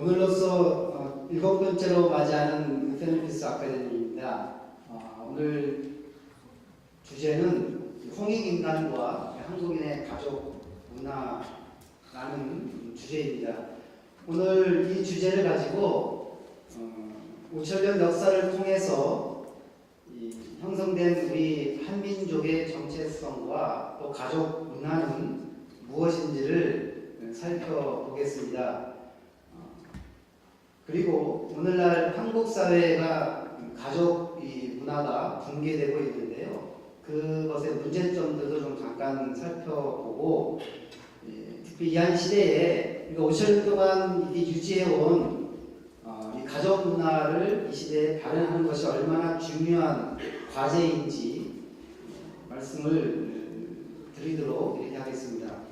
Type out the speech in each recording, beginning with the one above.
오늘로써 7번째로 맞이하는 페널피스 아카데미입니다. 오늘 주제는 홍익인간과 한국인의 가족 문화라는 주제입니다. 오늘 이 주제를 가지고 5천년 역사를 통해서 형성된 우리 한민족의 정체성과 또 가족 문화는 무엇인지를 살펴보겠습니다. 그리고 오늘날 한국 사회가 가족 문화가 붕괴되고 있는데요. 그것의 문제점들도 좀 잠깐 살펴보고, 특히 이 한 시대에 5천 년 동안 유지해온 이 가족 문화를 이 시대에 발현하는 것이 얼마나 중요한 과제인지 말씀을 드리도록 이렇게 하겠습니다.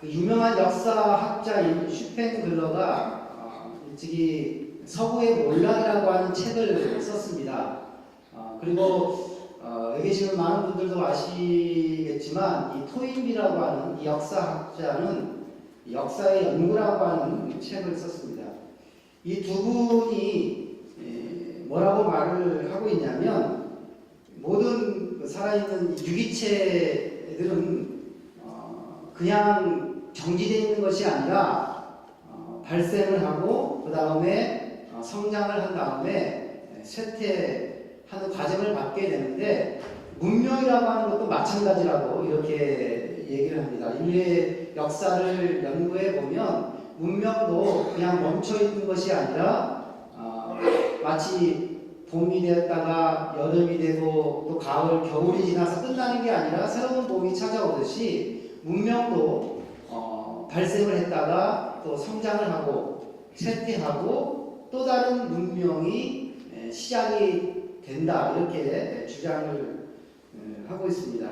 그 유명한 역사학자인 슈펜글러가 일찍이 서구의 몰락이라고 하는 책을 썼습니다. 그리고 여기 계시는 많은 분들도 아시겠지만 이 토인비라고 하는 이 역사학자는 역사의 연구라고 하는 책을 썼습니다. 이 두 분이 뭐라고 말을 하고 있냐면, 모든 살아있는 유기체들은 그냥 정지되어 있는 것이 아니라 발생을 하고 그 다음에 성장을 한 다음에 쇠퇴하는 과정을 받게 되는데, 문명이라고 하는 것도 마찬가지라고 이렇게 얘기를 합니다. 인류의 역사를 연구해 보면 문명도 그냥 멈춰 있는 것이 아니라 마치 봄이 되었다가 여름이 되고 또 가을, 겨울이 지나서 끝나는 게 아니라 새로운 봄이 찾아오듯이 문명도 발생을 했다가 또 성장을 하고 쇠퇴하고 또 다른 문명이 시작이 된다, 이렇게 주장을 하고 있습니다.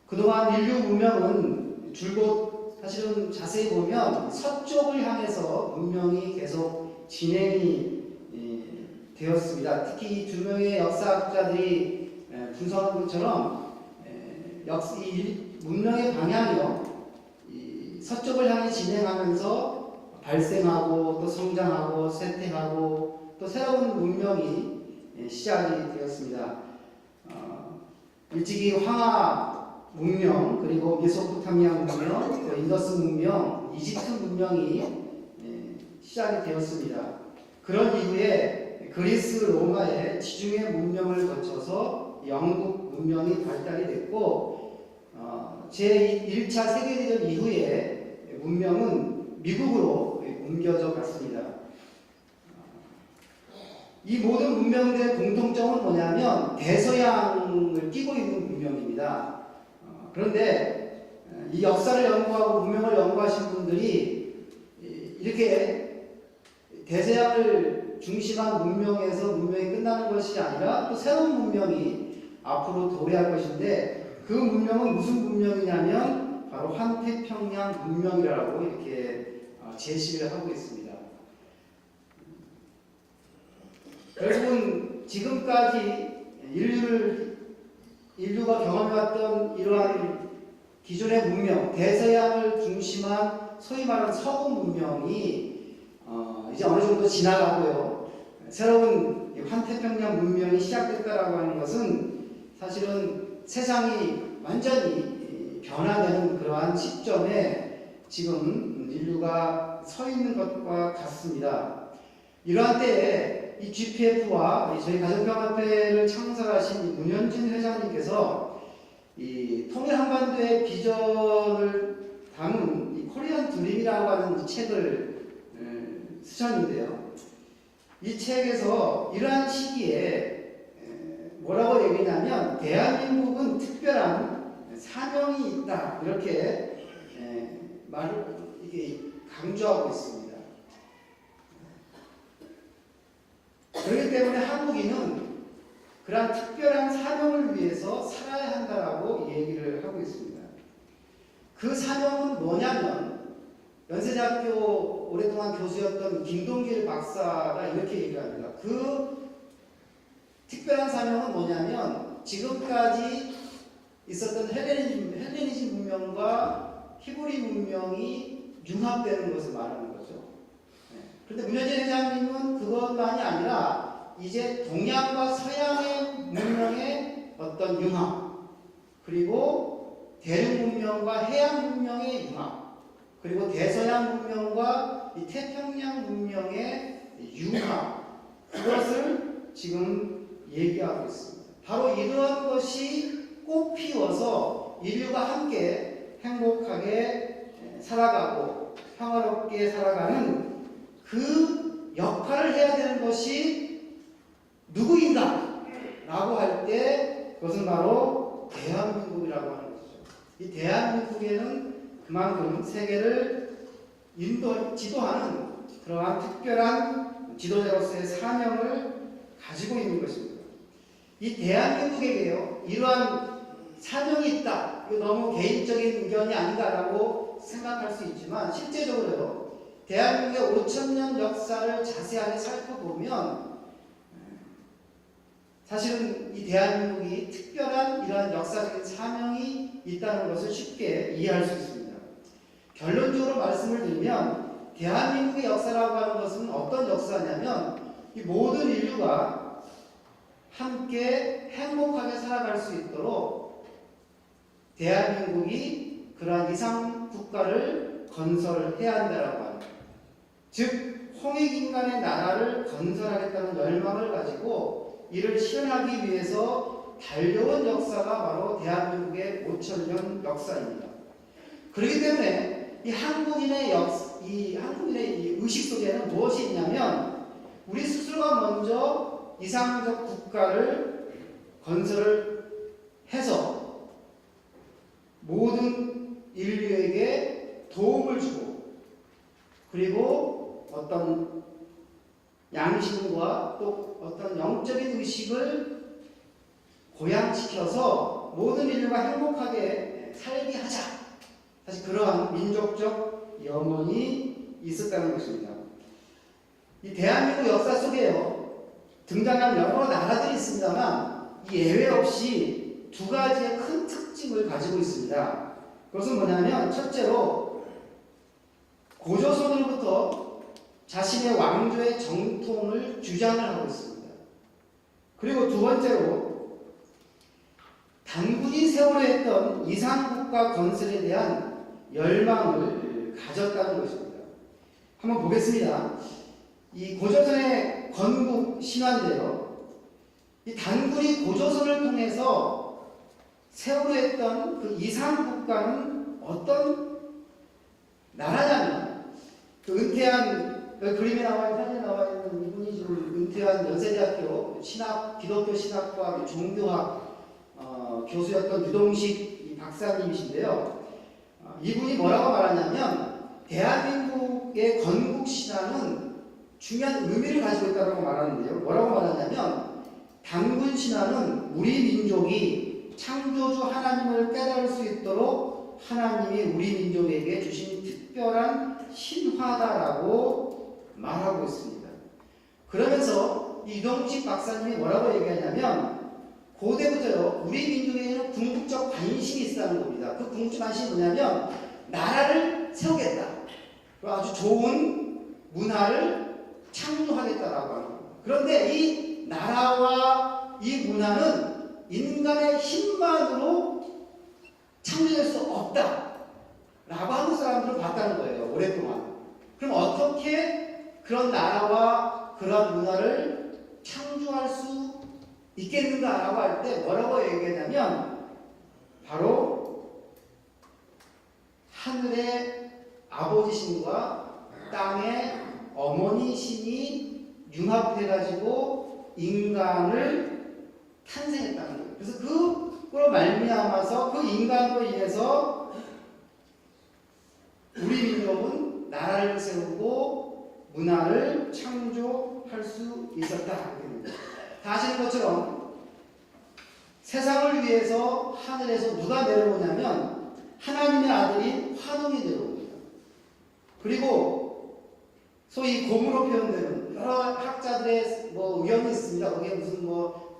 그동안 인류 문명은 줄곧 사실은 자세히 보면 서쪽을 향해서 문명이 계속 진행이 되었습니다. 특히 두 명의 역사학자들이 분석한 것처럼 문명의 방향이요, 서쪽을 향해 진행하면서 발생하고 또 성장하고 쇠퇴하고 또 새로운 문명이 시작이 되었습니다. 일찍이 황하 문명, 그리고 메소포타미아 문명, 또 인더스 문명, 이집트 문명이 시작이 되었습니다. 그런 이후에 그리스, 로마의 지중해 문명을 거쳐서 영국 문명이 발달이 됐고, 제1차 세계대전 이후에 문명은 미국으로 옮겨져 갔습니다. 이 모든 문명들의 공통점은 뭐냐면 대서양을 끼고 있는 문명입니다. 그런데 이 역사를 연구하고 문명을 연구하신 분들이 이렇게 대서양을 중심한 문명에서 문명이 끝나는 것이 아니라 또 새로운 문명이 앞으로 도래할 것인데, 그 문명은 무슨 문명이냐면 바로 환태평양 문명이라고 이렇게 제시를 하고 있습니다. 결국은 지금까지 인류가 경험해왔던 이러한 기존의 문명, 대서양을 중심한 소위 말하는 서구 문명이 이제 어느 정도 지나가고요, 새로운 환태평양 문명이 시작됐다라고 하는 것은 사실은 세상이 완전히 변화되는 그러한 시점에 지금 인류가 서 있는 것과 같습니다. 이러한 때에 이 GPF와 저희 가정평화협회를 창설하신 문현진 회장님께서 이 통일 한반도의 비전을 담은 이 코리안 드림이라고 하는 이 책을 쓰셨는데요. 이 책에서 이러한 시기에 뭐라고 얘기하냐면, 대한민국은 특별한 사명이 있다, 이렇게 말을 이게 강조하고 있습니다. 그렇기 때문에 한국인은 그러한 특별한 사명을 위해서 살아야 한다라고 얘기를 하고 있습니다. 그 사명은 뭐냐면, 연세대학교 오랫동안 교수였던 김동길 박사가 이렇게 얘기합니다. 그 특별한 사명은 뭐냐면, 지금까지 있었던 헬레니즘 문명과 히브리 문명이 융합되는 것을 말하는 거죠. 그런데 문현진 회장님은 그것만이 아니라 이제 동양과 서양의 문명의 어떤 융합, 그리고 대륙 문명과 해양 문명의 융합, 그리고 대서양 문명과 이 태평양 문명의 융합, 그것을 지금 얘기하고 있습니다. 바로 이러한 것이 꽃피워서 인류가 함께 행복하게 살아가고 평화롭게 살아가는 그 역할을 해야 되는 것이 누구인가? 라고 할 때 그것은 바로 대한민국이라고 하는 것이죠. 이 대한민국에는 그만큼 세계를 지도하는 그러한 특별한 지도자로서의 사명을 가지고 있는 것입니다. 이 대한민국에게요, 이러한 사명이 있다. 이거 너무 개인적인 의견이 아닌가라고 생각할 수 있지만 실제적으로요, 대한민국의 5,000년 역사를 자세하게 살펴보면 사실은 이 대한민국이 특별한 이러한 역사적인 사명이 있다는 것을 쉽게 이해할 수 있습니다. 결론적으로 말씀을 드리면 대한민국의 역사라고 하는 것은 어떤 역사냐면 이 모든 인류가 함께 행복하게 살아갈 수 있도록 대한민국이 그러한 이상 국가를 건설해야 한다라고 합니다. 즉 홍익인간의 나라를 건설하겠다는 열망을 가지고 이를 실현하기 위해서 달려온 역사가 바로 대한민국의 5,000년 역사입니다. 그렇기 때문에 이 한국인의 이 의식 속에는 무엇이 있냐면 우리 스스로가 먼저 이상적 국가를 건설을 해서 모든 인류에게 도움을 주고 그리고 어떤 양심과 또 어떤 영적인 의식을 고양시켜서 모든 인류가 행복하게 살게 하자. 사실 그러한 민족적 염원이 있었다는 것입니다. 이 대한민국 역사 속에요, 등장한 여러 나라들이 있습니다만 이 예외 없이 두 가지의 큰 특징을 가지고 있습니다. 그것은 뭐냐면 첫째로 고조선으로부터 자신의 왕조의 정통을 주장을 하고 있습니다. 그리고 두 번째로 단군이 세월호 했던 이상국가 건설에 대한 열망을 가졌다는 것입니다. 한번 보겠습니다. 이 고조선의 건국 신화인데요, 이 단군이 고조선을 통해서 세월호 했던 그 이상국가는 어떤 나라냐면 그 은퇴한 그림에 나와 있는 사진에 나와 있는 이분이 지금 은퇴한 연세대학교 기독교 신학과 종교학 교수였던 유동식 박사님이신데요. 이분이 뭐라고 말하냐면 대한민국의 건국 신화는 중요한 의미를 가지고 있다고 말하는데요. 뭐라고 말하냐면 단군 신화는 우리 민족이 창조주 하나님을 깨달을 수 있도록 하나님이 우리 민족에게 주신 특별한 신화다라고 말하고 있습니다. 그러면서 이동식 박사님이 뭐라고 얘기하냐면 고대부터요, 우리 민족에는 궁극적 관심이 있다는 겁니다. 그 궁극적 관심이 뭐냐면 나라를 세우겠다. 아주 좋은 문화를 창조하겠다라고 하는 겁니다. 그런데 이 나라와 이 문화는 인간의 힘만으로 창조될 수 없다 라고 한국 사람들은 봤다는 거예요, 오랫동안. 그럼 어떻게 그런 나라와 그런 문화를 창조할 수 있겠는가라고 할 때 뭐라고 얘기하냐면 바로 하늘의 아버지 신과 땅의 어머니 신이 융합해가지고 인간을 탄생했다는 거예요. 그래서 그로 말미암아서 그 인간으로 인해서 우리 민족은 나라를 세우고 문화를 창조할 수 있었다. 다 아시는 것처럼 세상을 위해서 하늘에서 누가 내려오냐면 하나님의 아들인 화동이 내려옵니다. 그리고 소위 곰으로 표현되는 여러 학자들의 의견이 있습니다. 거기에 무슨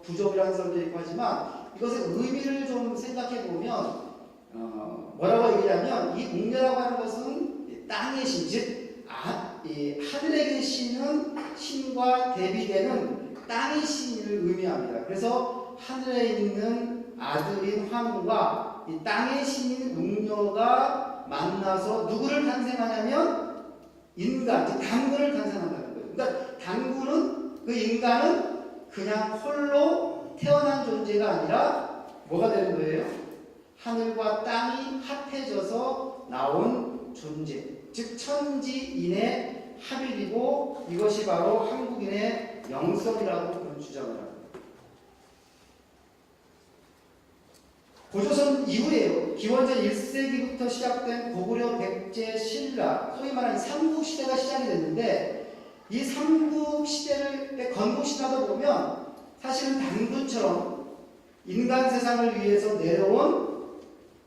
부족이라는 사람도 있고 하지만 이것의 의미를 좀 생각해 보면 뭐라고 얘기하면 이 웅녀라고 하는 것은 땅의 신, 즉 이 하늘에 계시는 신과 대비되는 땅의 신을 의미합니다. 그래서 하늘에 있는 아들인 화음과 이 땅의 신인 웅녀가 만나서 누구를 탄생하냐면 인간, 즉 단군을 탄생한다는 거예요. 그러니까 단군은 그 인간은 그냥 홀로 태어난 존재가 아니라 뭐가 되는 거예요? 하늘과 땅이 합해져서 나온 존재, 즉 천지인의 합일이고 이것이 바로 한국인의 영성이라고 그런 주장을 합니다. 고조선 이후에요. 기원전 1세기부터 시작된 고구려, 백제, 신라, 소위 말하는 삼국시대가 시작이 됐는데 이 삼국시대의 건국신화도 보면 사실은 단군처럼 인간 세상을 위해서 내려온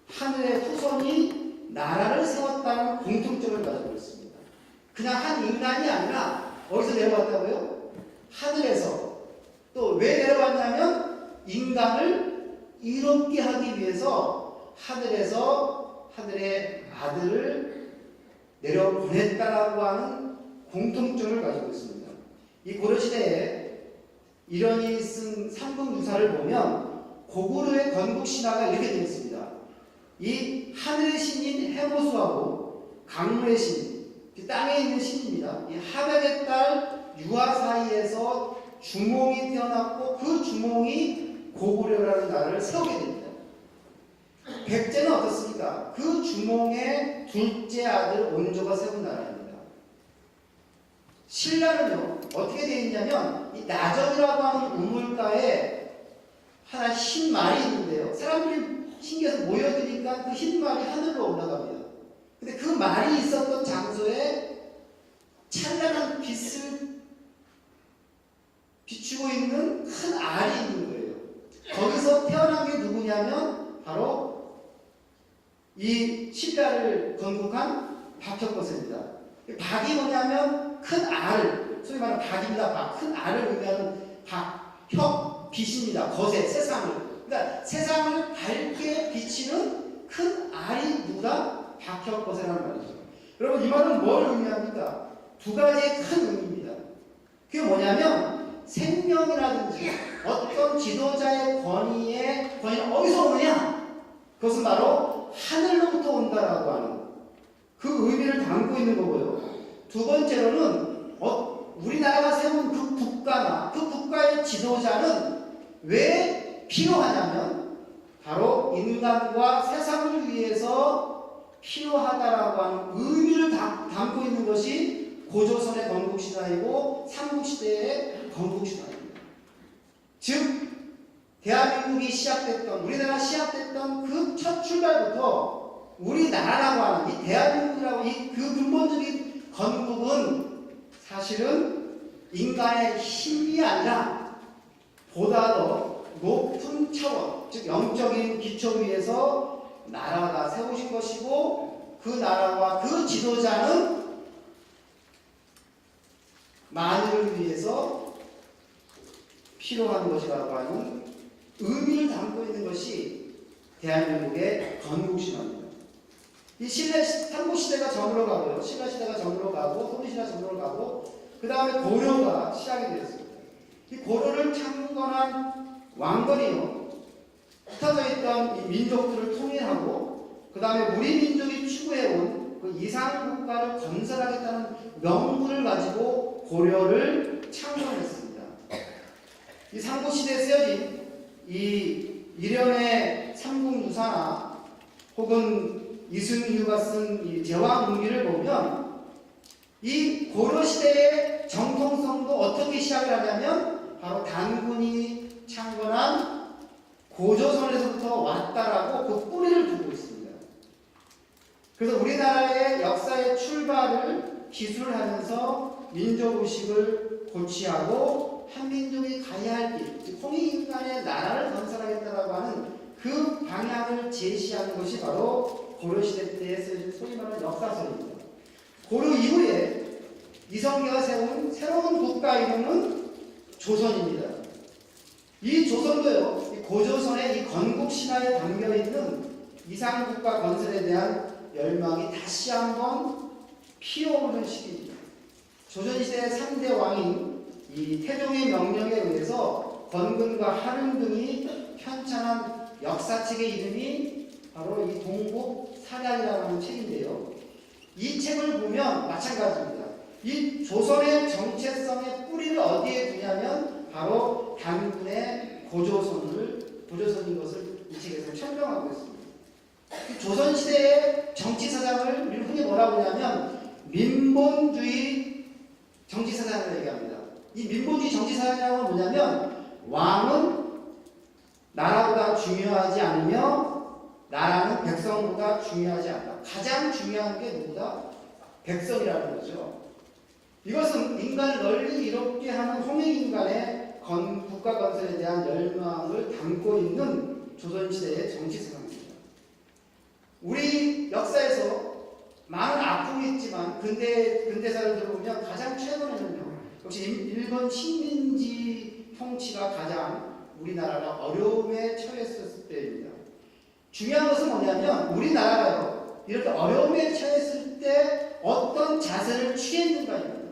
하늘의 후손이 나라를 세웠다는 공통점을 가지고 있습니다. 그냥 한 인간이 아니라 어디서 내려왔다고요? 하늘에서. 또 왜 내려왔냐면 인간을 이롭게 하기 위해서 하늘에서 하늘의 아들을 내려보냈다라고 하는 공통점을 가지고 있습니다. 이 고려시대에 이런이 쓴 삼국유사를 보면 고구려의 건국신화가 이렇게 되어 있습니다. 이 하늘의 신인 해모수하고 강물의 신, 땅에 있는 신입니다. 이 합약의 딸 유아 사이에서 주몽이 태어났고 그 주몽이 고구려라는 나라를 세우게 됩니다. 백제는 어떻습니까? 그 주몽의 둘째 아들 온조가 세운 나라입니다. 신라는요 어떻게 되어 있냐면 이 나전이라고 하는 우물가에 하나 흰 말이 있는데요. 사람들이 신기해서 모여드니까 그 흰 말이 하늘로 올라갑니다. 근데 그 말이 있었던 장소에 찬란한 빛을 비추고 있는 큰 알이 있는 거예요. 거기서 태어난 게 누구냐면 바로 이 신라를 건국한 박혁거세입니다. 박이 뭐냐면 큰 알, 소위 말하는 박입니다. 박. 큰 알을 의미하는 박, 혁, 빛입니다. 거세, 세상을. 그러니까 세상을 밝게 비치는 큰 알이 누구다? 박혁거세라는 말이죠. 여러분 이 말은 뭘 의미합니까? 두 가지의 큰 의미입니다. 그게 뭐냐면 생명이라든지 어떤 지도자의 권위는 어디서 오느냐? 그것은 바로 하늘로부터 온다라고 하는 그 의미를 담고 있는 거고요. 두 번째로는 우리나라가 세운 그 국가나 그 국가의 지도자는 왜 필요하냐면 바로 인간과 세상을 위해서 필요하다라고 하는 의미를 담고 있는 것이 고조선의 건국신화이고 삼국시대의 건국신화입니다. 즉 대한민국이 시작됐던 우리나라가 시작됐던 그 첫 출발부터 우리나라라고 하는 이 대한민국이라고 이 그 근본적인 건국은 사실은 인간의 힘이 아니라 보다 더 높은 차원, 즉 영적인 기초 위에서 나라가 세우신 것이고 그 나라와 그 지도자는 만유를 위해서 필요한 것이라고 하는 의미를 담고 있는 것이 대한민국의 건국신화입니다. 이 삼국시대가 저물어 가고요. 신라시대가 저물어 가고 소리시대가 저물어 가고 그 다음에 고려가 시작이 되었습니다. 이 고려를 창건한 왕건이요. 흩어져 있던 이 민족들을 통일하고 그 다음에 우리 민족이 추구해온 그 이상국가를 건설하겠다는 명분을 가지고 고려를 창건했습니다. 이 삼국시대에 쓰여진 이 일련의 삼국유사나 혹은 이승유가 쓴 이 제왕문기를 보면 이 고려시대의 정통성도 어떻게 시작을 하냐면 바로 단군이 창건한 고조선에서부터 왔다라고 그 뿌리를 두고 있습니다. 그래서 우리나라의 역사의 출발을 기술하면서 민족의식을 고취하고 한민족이 가야 할 길, 즉 홍익인간의 나라를 건설하겠다라고 하는 그 방향을 제시하는 것이 바로 고려시대 때에 쓰여진 소위 말하는 역사서입니다. 고려 이후에 이성계가 세운 새로운 국가 이름은 조선입니다. 이 조선도요, 이 고조선의 이 건국신화에 담겨있는 이상국가 건설에 대한 열망이 다시 한번 피어오르는 시기입니다. 조선시대 3대 왕인 이 태종의 명령에 의해서 건근과 한흥 등이 편찬한 역사책의 이름이 바로 이 동국사량이라고 하는 책인데요. 이 책을 보면 마찬가지입니다. 이 조선의 정체성의 뿌리를 어디에 두냐면 바로 단군의 고조선인 것을 이 책에서 설명하고 있습니다. 조선시대의 정치사상을 우리 흔히 뭐라고 하냐면 민본주의 정치사상을 얘기합니다. 이 민본주의 정치사상이라고 뭐냐면 왕은 나라보다 중요하지 않으며 나라는 백성보다 중요하지 않다. 가장 중요한 게 누구다? 백성이라는 거죠. 이것은 인간을 널리 이롭게 하는 홍익인간의 국가 건설에 대한 열망을 담고 있는 조선시대의 정치사상입니다. 우리 역사에서 많은 아픔이 있지만 근대사를 들어보면 가장 최근에는요. 역시 일본 식민지 통치가 가장 우리나라가 어려움에 처했을 때입니다. 중요한 것은 뭐냐면 우리나라가요. 이렇게 어려움에 처했을 때 어떤 자세를 취했는가입니다.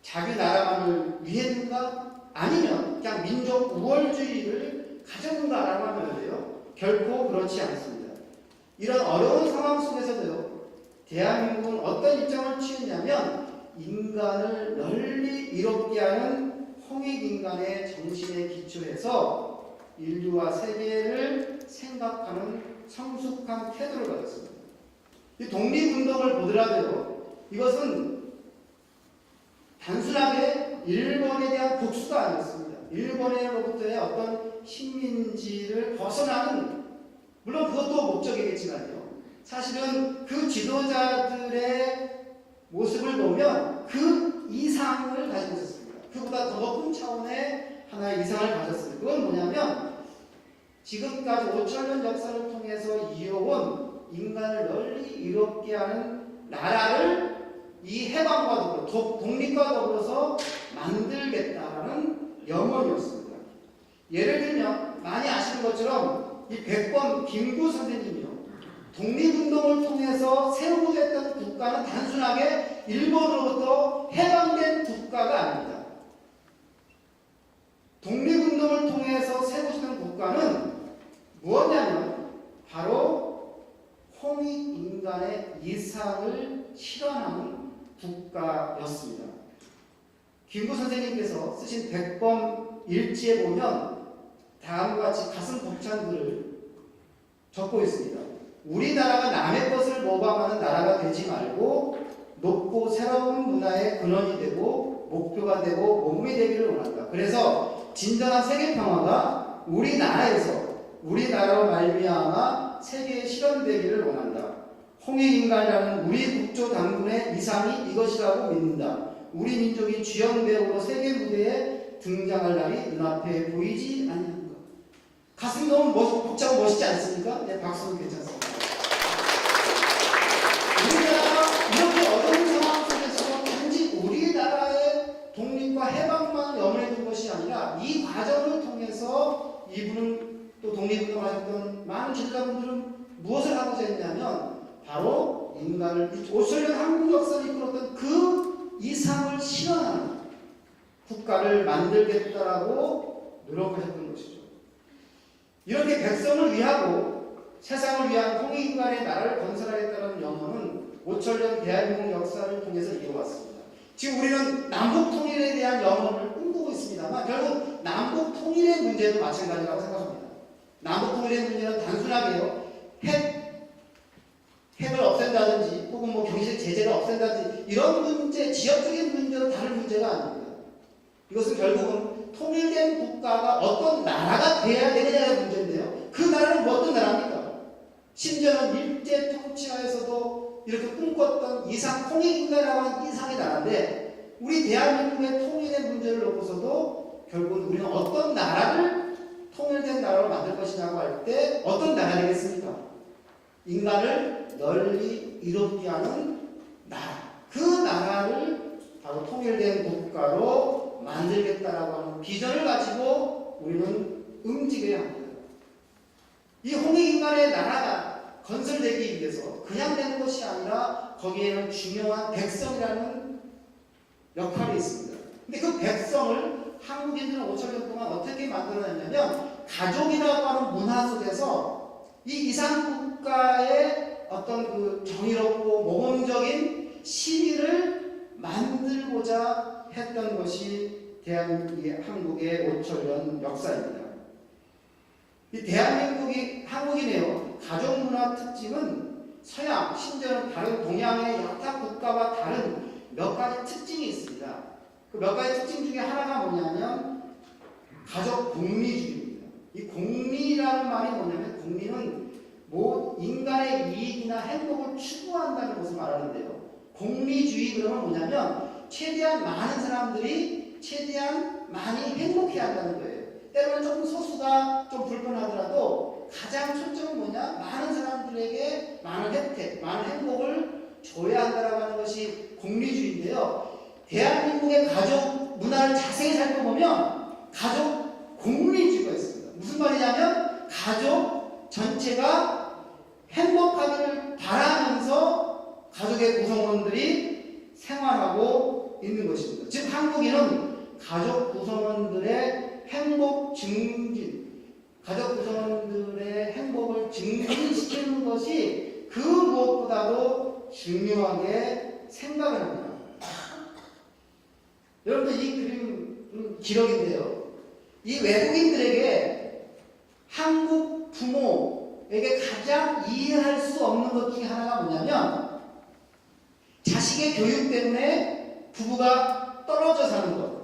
자기 나라만을 위했는가? 아니면 그냥 민족 우월주의를 가졌는가라고 하면요. 결코 그렇지 않습니다. 이런 어려운 상황 속에서도요. 대한민국은 어떤 입장을 취했냐면 인간을 널리 이롭게 하는 홍익인간의 정신에 기초해서 인류와 세계를 생각하는 성숙한 태도를 가졌습니다. 이 독립운동을 보더라도요. 이것은 단순하게 일본에 대한 복수가 아니었습니다. 일본으로부터의 어떤 식민지를 벗어나는 물론 그것도 목적이겠지만요. 사실은 그 지도자들의 모습을 보면 그 이상을 가지고 있었습니다. 그보다 더 높은 차원의 하나의 이상을 가졌습니다. 그건 뭐냐면 지금까지 5천년 역사를 통해서 이어온 인간을 널리 이롭게 하는 나라를 이 해방과 더불어 독립과 더불어서 만들겠다라는 염원이었습니다. 예를 들면 많이 아시는 것처럼 이 백범 김구 선생님이요. 독립운동을 통해서 세우고자 했던 국가는 단순하게 일본으로부터 해방된 국가가 아닙니다. 독립운동을 통해서 세우고자 국가는 무엇이냐면 바로 홍익인간의 이상을 실현하는 국가였습니다. 김구 선생님께서 쓰신 백범 일지에 보면 다음과 같이 가슴 벅찬 글을 적고 있습니다. 우리나라가 남의 것을 모방하는 나라가 되지 말고 높고 새로운 문화의 근원이 되고 목표가 되고 몸이 되기를 원한다. 그래서 진정한 세계 평화가 우리나라로 말미암아 세계에 실현되기를 원한다. 홍익인간이라는 우리 국조 당군의 이상이 이것이라고 믿는다. 우리 민족이 주연배우로 세계 무대에 등장할 날이 눈앞에 보이지 않는가. 가슴이 너무 벅차고 멋있지 않습니까? 네, 박수는 괜찮습니다. 우리나라가 이렇게 어려운 상황 속에서 단지 우리나라의 독립과 해방만 염원해 둔 것이 아니라 이 과정을 통해서 이분은 또 독립운동을 하셨던 많은 지도자분들은 무엇을 하고자 했냐면 바로 인간을 5천년 한국 역사를 이끌었던 그 이상을 실현하는 국가를 만들겠다라고 노력하셨던 것이죠. 이렇게 백성을 위하고 세상을 위한 홍익인간의 나라를 건설하겠다는 염원은 5천년 대한민국 역사를 통해서 이어왔습니다. 지금 우리는 남북 통일에 대한 염원을 꿈꾸고 있습니다만 결국 남북 통일의 문제도 마찬가지라고 생각합니다. 남북 통일의 문제는 단순하게요. 핵을 없앤다든지 혹은 경제적 제재를 없앤다든지 이런 문제, 지역적인 문제로 다른 문제가 아닙니다. 이것은 결국은 통일된 국가가 어떤 나라가 돼야 되느냐의 문제인데요. 그 나라는 어떤 나라입니까? 심지어는 일제 통치하에서도 이렇게 꿈꿨던 이상 홍익인간이라고 하는 이상의 나라인데 우리 대한민국의 통일의 문제를 놓고서도 결국은 우리는 어떤 나라를 통일된 나라로 만들 것이냐고 할 때 어떤 나라 되겠습니까? 인간을 널리 이롭게 하는 나라. 그 나라를 바로 통일된 국가로 만들겠다라고 하는 비전을 가지고 우리는 움직여야 합니다. 이 홍익인간의 나라가 건설되기 위해서 그냥 되는 것이 아니라 거기에는 중요한 백성이라는 역할이 있습니다. 근데 그 백성을 한국인들은 5,000년 동안 어떻게 만들어냈냐면 가족이라고 하는 문화 속에서 이 이산국가의 어떤 그 정의롭고 모범적인 시민을 만들고자 했던 것이 한국의 5,000년 역사입니다. 이 대한민국이 한국이네요. 가족 문화 특징은 서양, 심지어는 다른 동양의 여타 국가와 다른 몇 가지 특징이 있습니다. 그 몇 가지 특징 중에 하나가 뭐냐면 가족 공리주의입니다. 이 공리라는 말이 뭐냐면 공리는 뭐 인간의 이익이나 행복을 추구한다는 것을 말하는데요. 공리주의 그러면 뭐냐면 최대한 많은 사람들이 최대한 많이 행복해야 한다는 거예요. 때로는 조금 소수가 좀 불편하더라도 가장 초점은 뭐냐? 많은 사람들에게 많은 혜택, 많은 행복을 줘야 한다라고 하는 것이 공리주의인데요. 대한민국의 가족 문화를 자세히 살펴보면 가족 공리주의가 있습니다. 무슨 말이냐면 가족 전체가 행복하기를 바라면서 가족의 구성원들이 생활하고 있는 것입니다. 즉 한국인은 가족 구성원들의 행복 증진, 가족 구성원들의 행복을 증진시키는 것이 그 무엇보다도 중요하게 생각을 합니다. 여러분들 이 그림은 기록인데요. 이 외국인들에게 한국 부모에게 가장 이해할 수 없는 것 중에 하나가 뭐냐면 자식의 교육 때문에 부부가 떨어져 사는 것,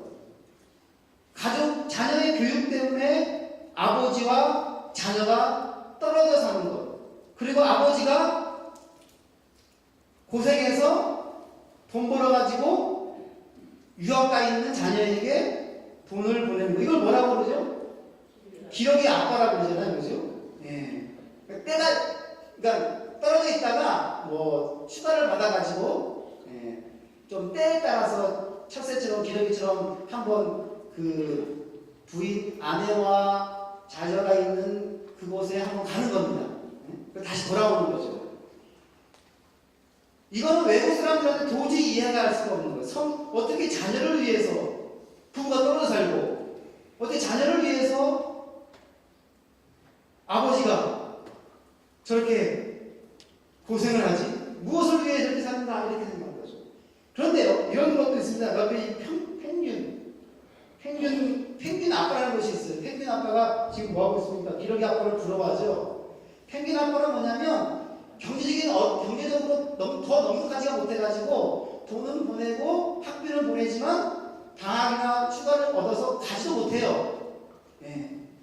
자녀의 교육 때문에 아버지와 자녀가 떨어져 사는 것, 그리고 아버지가 고생해서 돈 벌어가지고 유학 가 있는 자녀에게 돈을 보내는 거, 이걸 뭐라고 그러죠? 기러기 아빠라고 그러잖아요, 그죠? 예. 그러니까 떨어져 있다가 뭐 휴가를 받아가지고 좀 때에 따라서 첫째처럼 기러기처럼 한번 그 부인 아내와 자녀가 있는 그곳에 한번 가는 겁니다. 다시 돌아오는 거죠. 이거는 외국 사람들한테 도저히 이해가 할 수가 없는 거예요. 어떻게 자녀를 위해서 부부가 떨어져 살고, 어떻게 자녀를 위해서 아버지가 저렇게 고생을 하지? 무엇을 위해 저렇게 사는가? 이렇게 생각하는 거죠. 그런데요, 이런 것도 있습니다. 옆에 펭귄 아빠라는 것이 있어요. 펭귄 아빠가 지금 뭐하고 있습니까? 기러기 아빠를 부러워하죠. 펭귄 아빠는 뭐냐면 경제적으로 더 넉넉하지가 못해가지고 돈은 보내고 학비는 보내지만 방학이나 휴가를 얻어서 가지도 못해요.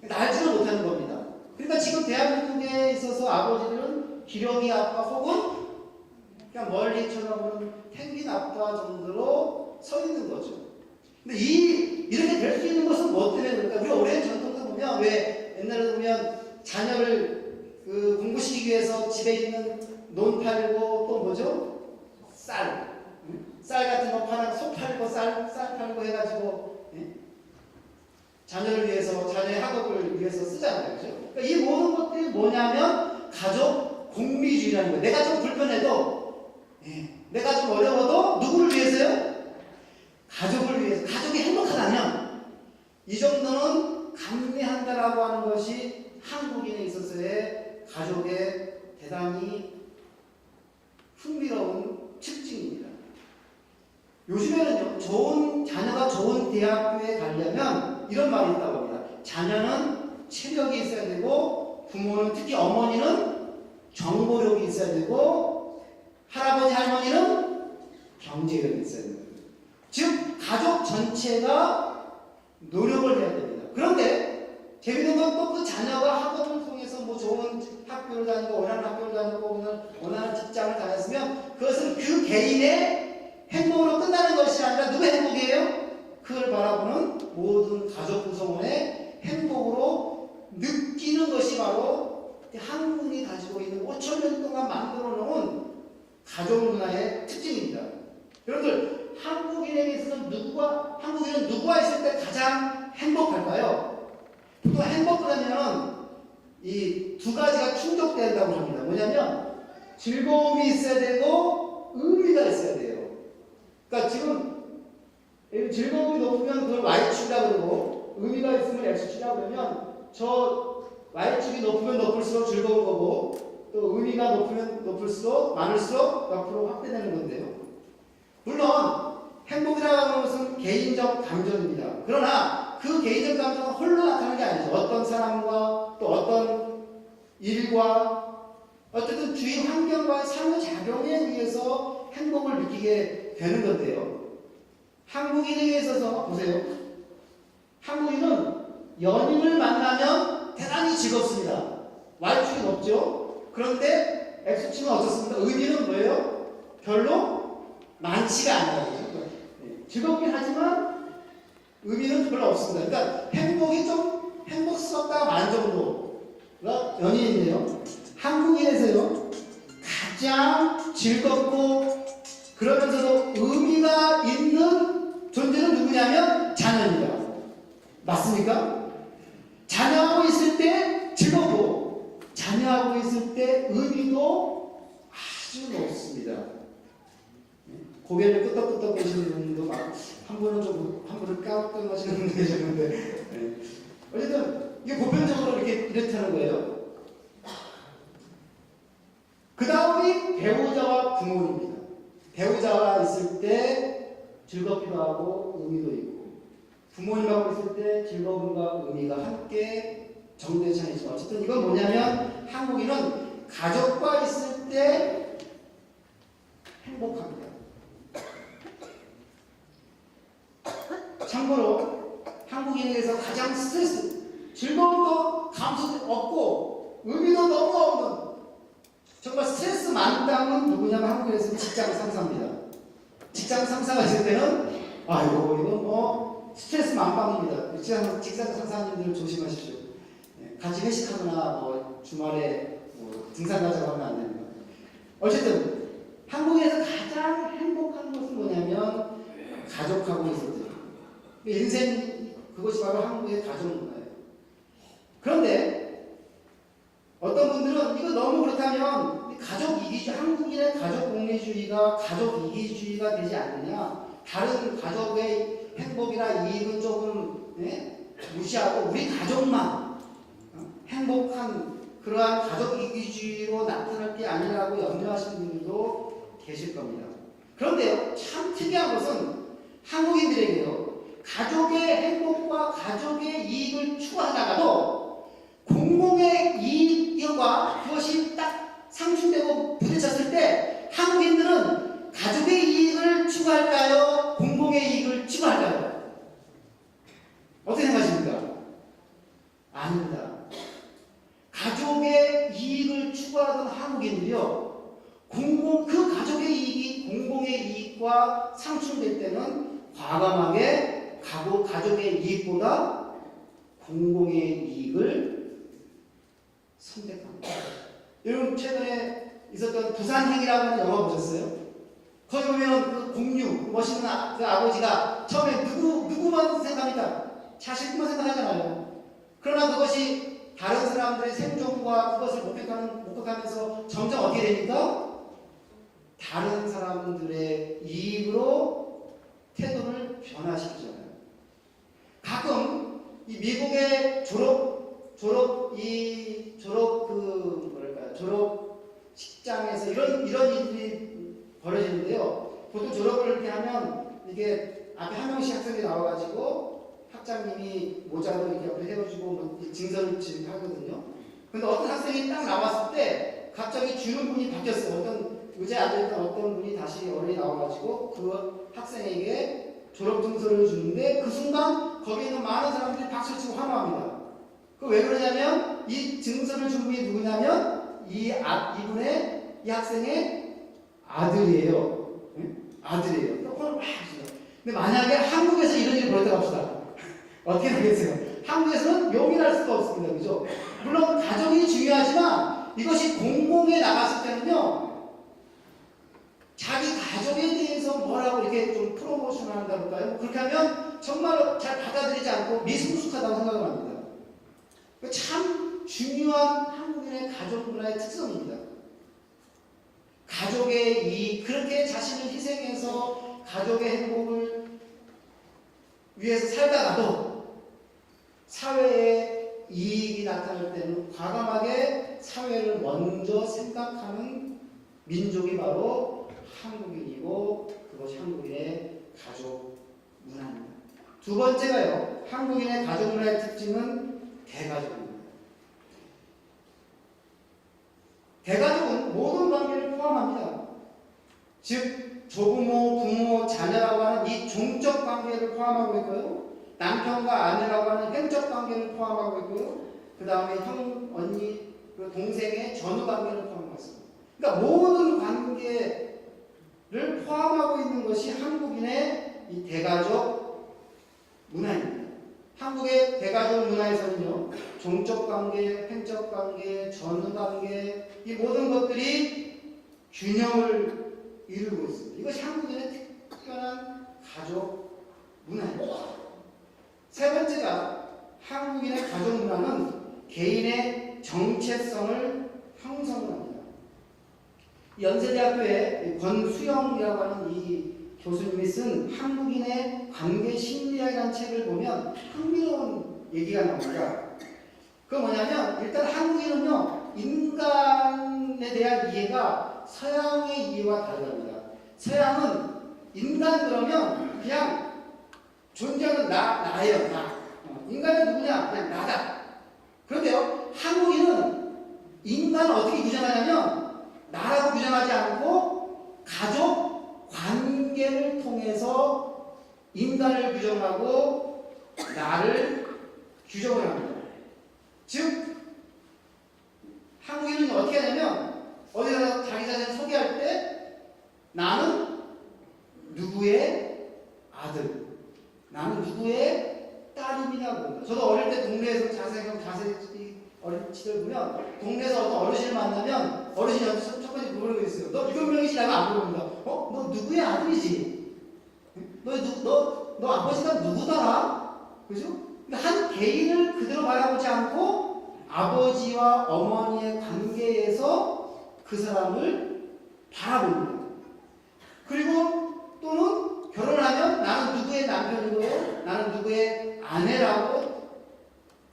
날지를 못하는 겁니다. 그러니까 지금 대한민국에 있어서 아버지들은 기러기 아빠 혹은 그냥 멀리 쳐다보는 펭귄 아빠 정도로 서 있는 거죠. 근데 이렇게 될 수 있는 것은 뭐 때문에 그럴까? 우리가 오랜 전통도 보면 왜 옛날에 보면 자녀를 공부시키기 위해서 집에 있는 논 팔고 또 뭐죠? 쌀 같은 거 팔고 소 팔고 쌀 팔고 해가지고 자녀를 위해서 자녀의 학업을 위해서 쓰잖아요, 그죠? 그러니까 이 모든 것들이 뭐냐면 가족 공리주의라는 거예요. 내가 좀 불편해도, 내가 좀 어려워도 누구를 위해서요? 가족을 위해서. 가족이 행복하다면 이 정도는 감내한다라고 하는 것이 한국인에 있어서의 가족의 대단히 흥미로운 특징입니다. 요즘에는요, 자녀가 좋은 대학교에 가려면 이런 말이 있다고 합니다. 자녀는 체력이 있어야 되고, 부모는, 특히 어머니는 정보력이 있어야 되고, 할아버지, 할머니는 경제력이 있어야 됩니다. 즉, 가족 전체가 노력을 해야 됩니다. 그런데 재밌는 건 또 그 자녀가 학업을 통해서 뭐 좋은 학교를 다니고 원하는 학교를 다니고 원하는 직장을 다녔으면 그것은 그 개인의 행복으로 끝나는 것이 아니라 누구의 행복이에요? 그걸 바라보는 모든 가족 구성원의 행복으로 느끼는 것이 바로 한국이 가지고 있는 5,000년 동안 만들어 놓은 가족 문화의 특징입니다. 여러분들, 한국인에게 있어서 한국인은 누구와 있을 때 가장 행복할까요? 보통 행복을 하면 이 두 가지가 충족된다고 합니다. 뭐냐면 즐거움이 있어야 되고 의미가 있어야 돼요. 그러니까 지금 즐거움이 높으면 그걸 Y축이라고 그러고 의미가 있으면 X축이라고 그러면 저 Y축이 높으면 높을수록 즐거운 거고 또 의미가 높으면 높을수록 많을수록 옆으로 확대되는 건데요. 물론 행복이라고 하는 것은 개인적 감정입니다. 그러나 그 개인적 감정은 홀로 나타나는 게 아니죠. 어떤 사람과 또 어떤 일과 어쨌든 주위 환경과의 상호작용에 의해서 행복을 느끼게 되는 건데요. 한국인에게 있어서 보세요. 한국인은 연인을 만나면 대단히 즐겁습니다. Y축이 높죠. 그런데 X축은 어떻습니까? 의미는 뭐예요? 별로 많지가 않아요. 즐겁긴 하지만 의미는 별로 없습니다. 그러니까 행복이 좀 행복스럽다 만 정도가 연인인데요. 한국인에서요 가장 즐겁고 그러면서도 의미가 있는 존재는 누구냐면 자녀입니다. 맞습니까? 자녀하고 있을 때 즐겁고 자녀하고 있을 때 의미도 아주 높습니다. 고개를 끄덕끄덕 보시는 분도 막 한 분은 좀 한 분을 깜깜하시는 분도 계셨는데 네. 어쨌든 이게 보편적으로 이렇다는 거예요. 그 다음이 배우자와 부모입니다. 배우자와 있을 때 즐겁기도 하고 의미도 있고 부모님하고 있을 때 즐거움과 의미가 함께 정대찬이죠. 어쨌든 이건 뭐냐면 한국인은 가족과 있을 때 행복합니다. 참고로 한국인에게서 가장 즐거움도 감수도 없고 의미도 너무 없는 정말 스트레스 만땅은 누구냐면 한국에서 직장 상사입니다. 직장 상사가 있을 때는 아이고 이건 뭐 스트레스 만빵입니다. 직장 상사님들 조심하십시오. 같이 회식하거나 뭐 주말에 뭐 등산 가자고 하면 안 됩니다. 어쨌든 한국에서 가장 행복한 것은 뭐냐면 가족하고 있을 때 인생 그것이 바로 한국의 가족 문화예요. 그런데 어떤 분들은 이거 너무 그렇다면 가족 이기주의, 한국인의 가족 공리주의가 가족 이기주의가 되지 않느냐? 다른 가족의 행복이나 이익은 조금 무시하고 우리 가족만 행복한 그러한 가족 이기주의로 나타날 게 아니라고 염려하시는 분들도 계실 겁니다. 그런데요, 참 특이한 것은 한국인들에게요, 가족의 행복과 가족의 이익을 추구하다가도 공공의 이익과 그것이 딱 상충되고 부딪혔을 때 한국인들은 가족의 이익을 추구할까요? 공공의 이익을 추구할까요? 어떻게 생각하십니까? 아닙니다. 가족의 이익을 추구하던 한국인들이요, 그 가족의 이익이 공공의 이익과 상충될 때는 과감하게 가족의 이익보다 공공의 이익을 선택합니다. 여러분 최근에 있었던 부산행이라고 하는 영화 보셨어요? 거기 보면 그 공유 멋있는 그 아버지가 처음에 누구만 생각합니까? 자식만 생각하잖아요. 그러나 그것이 다른 사람들의 생존과 그것을 목격하면서 점점 어떻게 됩니까? 다른 사람들의 이익으로 태도를 변화시키잖아요. 가끔 이 미국의 졸업 식장에서 이런 일들이 벌어지는데요. 보통 졸업을 이렇게 하면 이게 앞에 한 명씩 학생이 나와가지고 학장님이 모자로 이렇게 옆에 세워주고 뭐 증서를 하거든요. 근데 어떤 학생이 딱 나왔을 때 갑자기 주는 분이 바뀌었어요. 어떤 의자에 앉아있던 어떤 분이 다시 어른이 나와가지고 그 학생에게 졸업 증서를 주는데 그 순간 거기에 있는 많은 사람들이 박수를 치고 환호합니다. 그 왜 그러냐면 이 증서를 준 분이 누구냐면 이 학생의 아들이에요. 아들이에요. 근데 만약에 한국에서 이런 일이 벌어졌다고 합시다. 어떻게 되겠어요? 한국에서는 용인할 수가 없습니다. 그죠? 물론 가족이 중요하지만 이것이 공공에 나갔을 때는요, 자기 가족에 대해서 뭐라고 이렇게 좀 프로모션 한다 그럴까요? 그렇게 하면 정말 잘 받아들이지 않고 미숙숙하다고 생각을 합니다. 참 중요한 한국인의 가족 문화의 특성입니다. 그렇게 자신을 희생해서 가족의 행복을 위해서 살다가도 사회에 이익이 나타날 때는 과감하게 사회를 먼저 생각하는 민족이 바로 한국인이고, 그것이 한국인의 가족 문화입니다. 두 번째가요, 한국인의 가족 문화의 특징은 대가족입니다. 대가족은 모든 관계를 포함합니다. 즉 조부모, 부모, 자녀라고 하는 이 종적 관계를 포함하고 있고요, 남편과 아내라고 하는 행적 관계를 포함하고 있고요, 그 다음에 형, 언니, 그 동생의 전후 관계를 포함하고 있습니다. 그러니까 모든 관계를 포함하고 있는 것이 한국인의 이 대가족 문화입니다. 한국의 대가족 문화에서는요, 종적 관계, 행적 관계, 전후 관계, 이 모든 것들이 균형을 이루고 있습니다. 이것이 한국인의 특별한 가족 문화입니다. 세 번째가, 한국인의 가족 문화는 개인의 정체성을 형성을 합니다. 연세대학교의 권수영이라고 하는 이 교수님이 쓴 한국인의 관계 심리학이라는 책을 보면 흥미로운 얘기가 나옵니다. 그 뭐냐면, 일단 한국인은요, 인간에 대한 이해가 서양의 이해와 다르답니다. 서양은 인간 그러면 그냥 존재하는 나예요, 나. 인간은 누구냐? 그냥 나다. 그런데요, 한국인은 인간을 어떻게 규정하냐면, 나라고 규정하지 않고 가족 관계를 통해서 인간을 규정하고 나를 규정을 합니다. 즉 한국인은 어떻게 하냐면, 어디서 자기 자신을 소개할 때 나는 누구의 아들, 나는 누구의 딸입니다고 합니다. 저도 어릴 때 동네에서 자세히 어린 시절 보면, 동네에서 어떤 어르신을 만나면 어르신이 첫 번째 물어보는 게 있어요. 너 일곱 명이시라고 안 물어봅니다. 너 누구의 아들이지? 너 아버지가 누구더라? 그죠? 한 개인을 그대로 바라보지 않고 아버지와 어머니의 관계에서 그 사람을 바라봅니다. 그리고 또는 결혼을 하면 나는 누구의 남편이고요, 나는 누구의 아내라고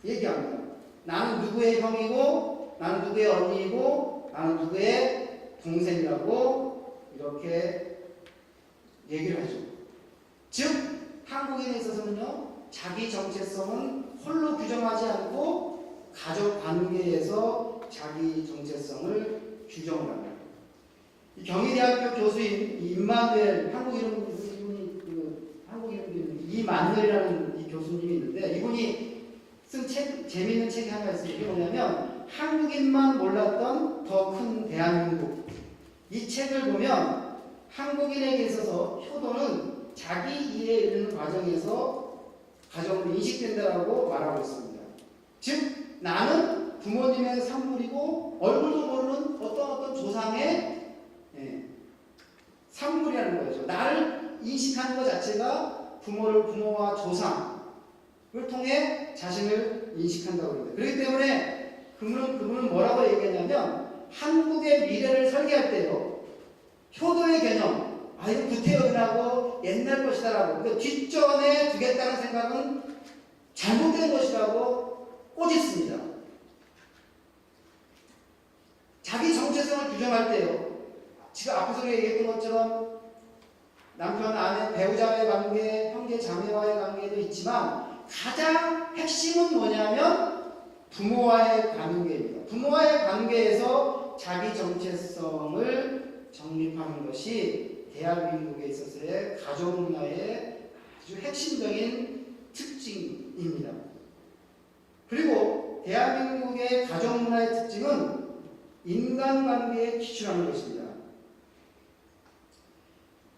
얘기합니다. 나는 누구의 형이고, 나는 누구의 언니이고, 나는 누구의 동생이라고 이렇게 얘기를 하죠. 즉 한국인에 있어서는요, 자기 정체성은 홀로 규정하지 않고 가족 관계에서 자기 정체성을 규정을 합니다. 경희대학교 교수인 임마누엘, 한국 이름 이만누엘이라는 이 교수님이 있는데, 이분이 쓴 책, 재미있는 책이 하나 있어요. 이게 뭐냐면 한국인만 몰랐던 더 큰 대한민국. 이 책을 보면 한국인에게 있어서 효도는 자기 이해에 이르는 과정에서 가정으로 인식된다라고 말하고 있습니다. 즉 나는 부모님의 산물이고 얼굴도 모르는 어떤 조상의 산물이라는 거죠. 나를 인식하는 것 자체가 부모와 조상을 통해 자신을 인식한다고 합니다. 그렇기 때문에 그분은 뭐라고 얘기했냐면, 한국의 미래를 설계할 때요, 효도의 개념, 이거 구태연하고 옛날 것이다라고, 그러니까 뒷전에 두겠다는 생각은 잘못된 것이라고 꼬집습니다. 자기 정체성을 규정할 때요, 지금 앞에서 얘기했던 것처럼 남편, 아내, 배우자와의 관계, 형제, 자매와의 관계도 있지만 가장 핵심은 뭐냐면 부모와의 관계입니다. 부모와의 관계에서 자기 정체성을 정립하는 것이 대한민국에 있어서의 가족 문화의 아주 핵심적인 특징입니다. 그리고 대한민국의 가족 문화의 특징은 인간관계에 기초하는 것입니다.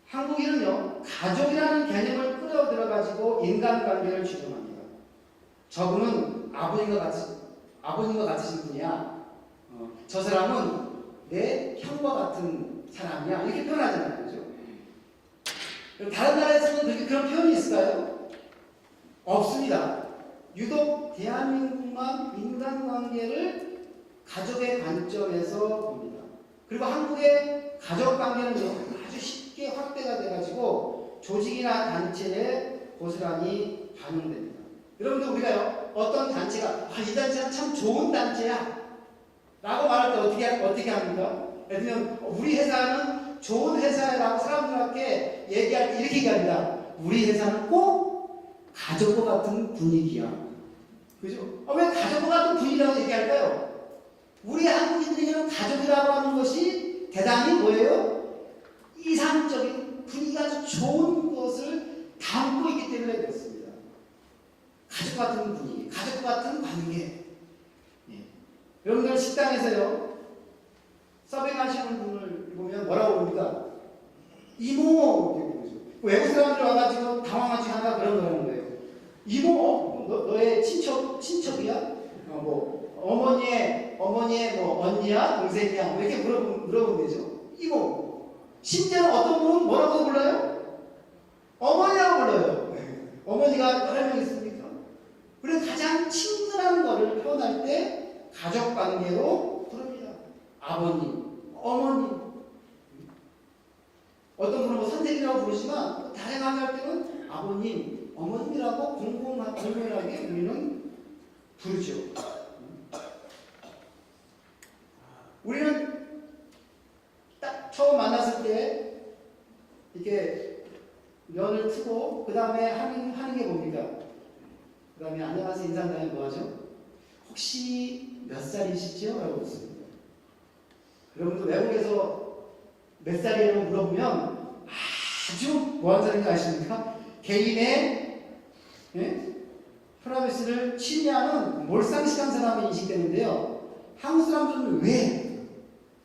한국인은요, 가족이라는 개념을 끌어들여가지고 인간관계를 규정합니다. 저분은 아버님과 같으신 분이야. 저 사람은 내 형과 같은 사람이야. 이렇게 표현하잖아요. 그죠? 다른 나라에서는 그런 표현이 있을까요? 없습니다. 유독 대한민국만 인간관계를 가족의 관점에서 봅니다. 그리고 한국의 가족관계는요, 아주 쉽게 확대가 돼가지고 조직이나 단체에 고스란히 반영됩니다. 여러분들 우리가요 어떤 단체가 이 단체가 참 좋은 단체야 라고 말할 때 어떻게 합니까? 예를 들면 우리 회사는 좋은 회사라고 사람들한테 얘기할 때 이렇게 얘기합니다. 우리 회사는 꼭 가족과 같은 분위기야. 그죠? 왜 가족과 같은 분위기라고 얘기할까요? 우리 한국인들에게는 가족이라고 하는 것이 대단히 뭐예요? 이상적인 분위기가 아주 좋은 것을 담고 있기 때문에 그렇습니다. 가족 같은 분위기, 가족 같은 관계. 예. 여러분들 식당에서요 서빙하시는 분을 보면 뭐라고 부릅니까? 이모. 외국 사람들 와가지고 당황하지 않아 그런 거라는 거예요. 이모, 너의 친척이야? 어머니의 뭐 언니야, 동생이야, 뭐 이렇게 물어보면 되죠. 이모. 심지어 어떤 분은 뭐라고 불러요? 어머니라고 불러요. 어머니가 여러 명 있습니까? 그래서 가장 친근한 거를 표현할 때 가족 관계로 부릅니다. 아버님, 어머님. 어떤 분은 뭐 선생이라고 부르지만 다양하게 할 때는 아버님, 어머님이라고 공공하게 우리는 부르죠. 우리는 딱 처음 만났을 때 이렇게 면을 트고 그 다음에 하는 게 뭡니까? 그 다음에 안녕하세요 인사한 다음에 뭐 하죠? 혹시 몇 살이시죠? 라고 묻습니다. 여러분도 외국에서 몇 살이라고 물어보면 아주 뭐하는 사람인지 아십니까? 개인의 프라이버시를 침해하는 몰상식한 사람이 인식되는데요. 한국 사람들은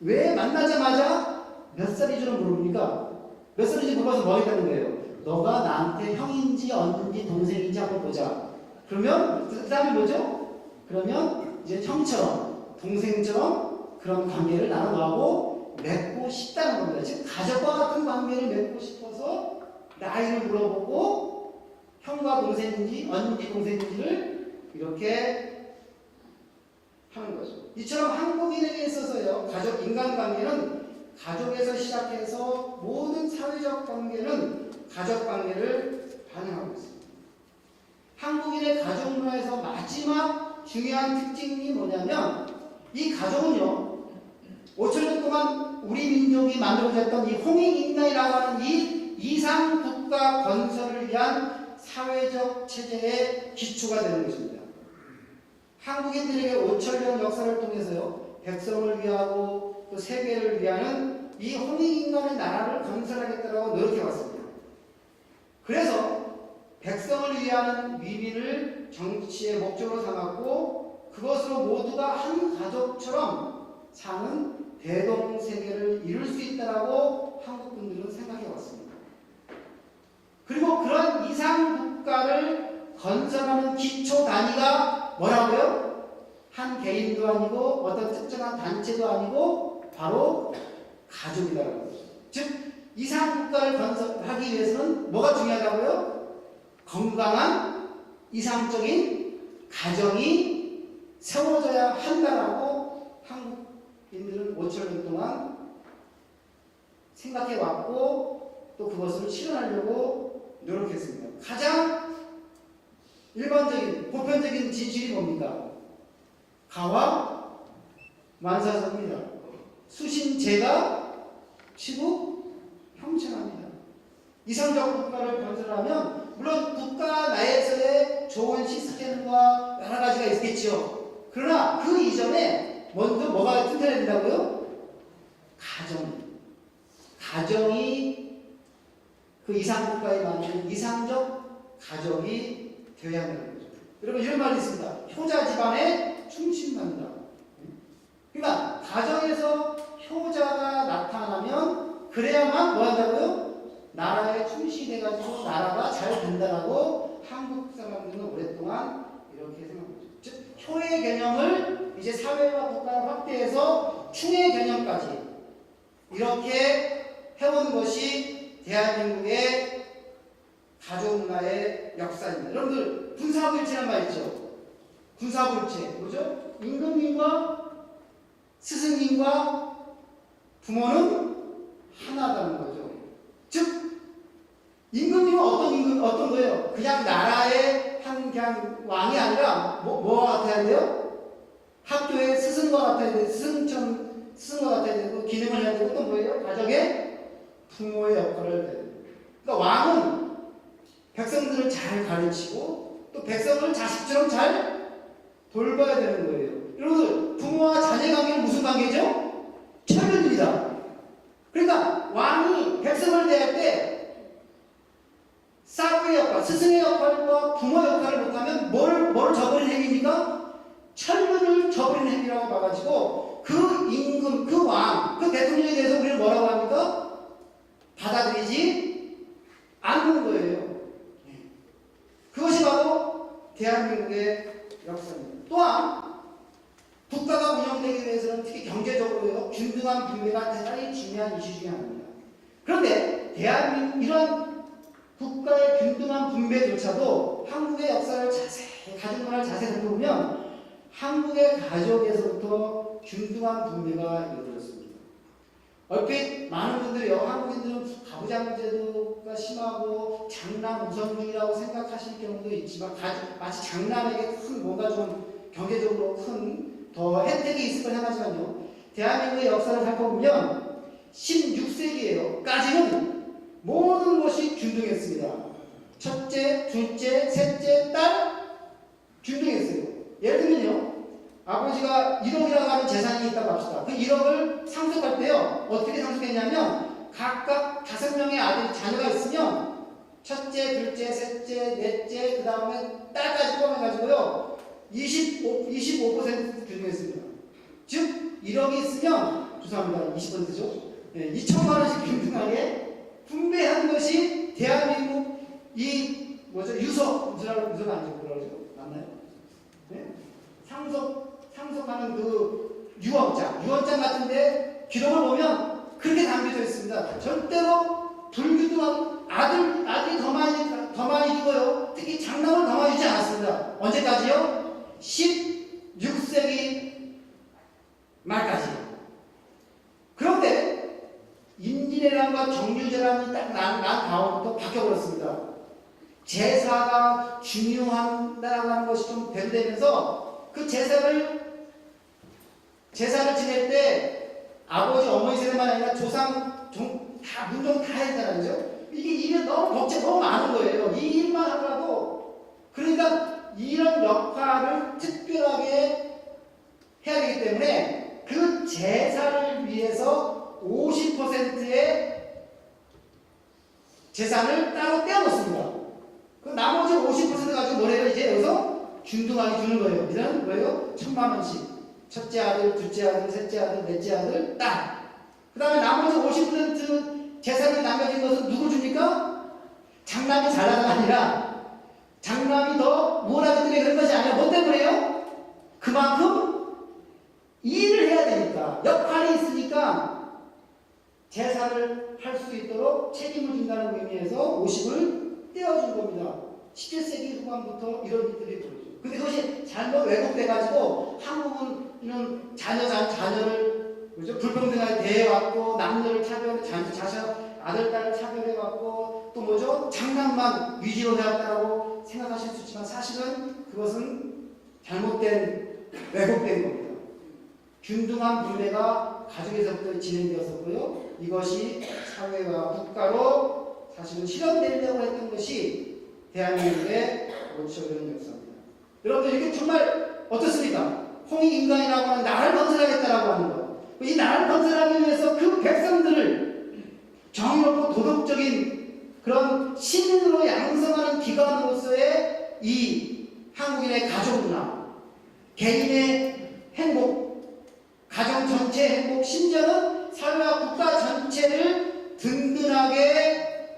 왜 만나자마자 몇 살이지를 물어보니까 몇 살인지 물어봐서 뭐 하겠다는 거예요? 너가 나한테 형인지 언니인지 동생인지 한번 보자. 그러면 그 다음에 뭐죠? 그러면 이제 형처럼 동생처럼 그런 관계를 나눠가고 맺고 싶다는 겁니다. 즉 가족과 같은 관계를 맺고 싶어서 나이를 물어보고 형과 동생인지 언니인지 동생인지를 이렇게 하는 거죠. 이처럼 한국인에게 있어서요 가족 인간관계는 가족에서 시작해서 모든 사회적 관계는 가족 관계를 반영하고 있습니다. 한국인의 가족 문화에서 마지막 중요한 특징이 뭐냐면 이 가족은요 5천년 동안 우리 민족이 만들어졌던 이 홍익인간이라고 하는 이 이상 국가 건설을 위한 사회적 체제의 기초가 되는 것입니다. 한국인들에게 5천년 역사를 통해서요 백성을 위하고 또 세계를 위하는 이 홍익인간의 나라를 건설하겠다고 노력해왔습니다. 그래서 백성을 위하는 위민을 정치의 목적으로 삼았고 그것으로 모두가 한 가족처럼 사는 대동세계를 이룰 수 있다라고 한국분들은 생각해 왔습니다. 그리고 그런 이상 국가를 건설하는 기초 단위가 뭐라고요? 한 개인도 아니고 어떤 특정한 단체도 아니고 바로 가족이라는 거죠. 즉 이상 국가를 건설하기 위해서는 뭐가 중요하다고요? 건강한 이상적인 가정이 세워져야 한다라고 한국인들은 5천년 동안 생각해 왔고 또 그것을 실현하려고 노력했습니다. 가장 일반적인 보편적인 진실이 뭡니까? 가와 만사섭니다. 수신제가 치고 형체합니다. 이상적 국가를 건설하면 물론 국가 내에서의 좋은 시스템과 여러 가지가 있겠죠. 그러나 그 이전에 먼저 뭐가 튼튼해야 된다고요? 가정이 그 이상 국가에 맞는 이상적 가정이 되어야 한다는 거죠. 여러분 이런 말이 있습니다. 효자 집안에 충신난다. 그러니까 가정에서 효자가 나타나면 그래야만 뭐 한다고요? 나라에 충실해가지고 나라가 잘 된다라고 한국 사람들은 오랫동안 이렇게 생각하죠. 즉 효의 개념을 이제 사회와 국가를 확대해서 충의 개념까지 이렇게 해온 것이 대한민국의 가족 문화의 역사입니다. 여러분들 군사불체란 말 있죠? 군사불체 뭐죠? 임금님과 스승님과 부모는 하나다는 거죠. 즉 어떤 임금, 어떤 거예요? 그냥 나라의 한 그냥 왕이 아니라 뭐와 같아야 돼요? 학교의 스승과 같아야 돼요. 스승과 같아야 되고 기능을 해야 되고 또 뭐예요? 가정의 부모의 역할을 해야 돼요. 그러니까 왕은 백성들을 잘 가르치고 또 백성을 자식처럼 잘 돌봐야 되는 거예요. 여러분, 부모와 자녀 관계는 무슨 관계죠? 철면입니다. 그러니까 왕이 백성을 대할 때 사부의 역할, 스승의 역할과 부모 역할을 못하면 뭘 저버린 행위입니까? 철문을 저버린 행위라고 봐가지고 그 임금, 그 왕, 그 대통령에 대해서 우리는 뭐라고 합니까? 받아들이지 않는 거예요. 그것이 바로 대한민국의 역사입니다. 또한 국가가 운영되기 위해서는 특히 경제적으로요, 균등한 분배가 대단히 중요한 이슈 중에 하나입니다. 그런데 대한민국 이런 국가의 균등한 분배조차도 한국의 역사를 자세히, 가족 문화를 자세히 살펴보면 한국의 가족에서부터 균등한 분배가 이루어졌습니다. 얼핏 많은 분들이요, 한국인들은 가부장제도가 심하고 장남 우선주의라고 생각하실 경우도 있지만 마치 장남에게 큰 뭔가 좀 경제적으로 큰 더 혜택이 있을 걸 생각하지만요, 대한민국의 역사를 살펴보면 16세기에요 까지는 모든 것이 균등했습니다. 첫째, 둘째, 셋째, 딸 균등했어요. 예를 들면요, 아버지가 1억이라고 하는 재산이 있다고 합시다. 그 1억을 상속할 때요, 어떻게 상속했냐면 각각 5명의 아들, 자녀가 있으면 첫째, 둘째, 셋째, 넷째, 그 다음에 딸까지 포함해가지고요 25% 균등했습니다. 즉 1억이 있으면, 죄송합니다, 20%죠. 네, 2천만 원씩 균등하게 분배한 것이 대한민국 이 뭐죠? 유서가 아니고 뭐라 그러죠? 맞나요? 네? 상속하는 그 유언장 같은데 기록을 보면 그렇게 담겨져 있습니다. 절대로 불균등한 아들이 더 많이 주고요. 특히 장남을 더 많이 주지 않았습니다. 언제까지요? 16세기 말까지. 그런데 임진왜란과 정유재란이 딱 난 다음부터 바뀌어버렸습니다. 제사가 중요하다라고 하는 것이 좀 대두되면서 그 제사를 지낼 때 아버지, 어머니 세대만 아니라 조상, 다 문종 다 해야 되잖아요. 이게 너무 너무 많은 거예요. 이 일만 하더라도. 그러니까 이런 역할을 특별하게 해야 되기 때문에 그 제사를 위해서 50%의 재산을 따로 떼어놓습니다. 그 나머지 50% 가지고 뭐래요? 이제 여기서 균등하게 주는 거예요. 이제는 뭐예요? 1,000만 원씩. 첫째 아들, 둘째 아들, 셋째 아들, 넷째 아들, 딸. 그 다음에 나머지 50% 재산이 남겨진 것은 누구 줍니까? 장남이 잘나가 아니라 장남이 더 우월하기 때문에 그런 것이 아니라 뭐 때문에요? 그만큼 일을 해야 되니까, 역할이 있으니까 제사를 할 수 있도록 책임을 진다는 의미에서 50을 떼어준 겁니다. 17세기 후반부터 이런 일들이 벌어졌죠. 근데 그것이 잘못 왜곡돼가지고 한국은 이런 자녀를 불평등하게 대해왔고, 남녀를 아들, 딸을 차별해왔고, 또 뭐죠? 장남만 위주로 해왔다고 생각하실 수 있지만 사실은 그것은 잘못된, 왜곡된 겁니다. 균등한 분배가 가족에서부터 진행되었었고요. 이것이 사회와 국가로 사실은 실현되려고 했던 것이 대한민국의 5천년 역사입니다. 여러분들 이게 정말 어떻습니까? 홍익인간이라고 하는 나라를 건설하겠다라고 하는 것. 이 나라를 건설하기 위해서 그 백성들을 정의롭고 도덕적인 그런 시민으로 양성하는 기관으로서의 이 한국인의 가족 문화, 개인의 행복, 가정 전체의 행복, 심지어는 사회와 국가 전체를 든든하게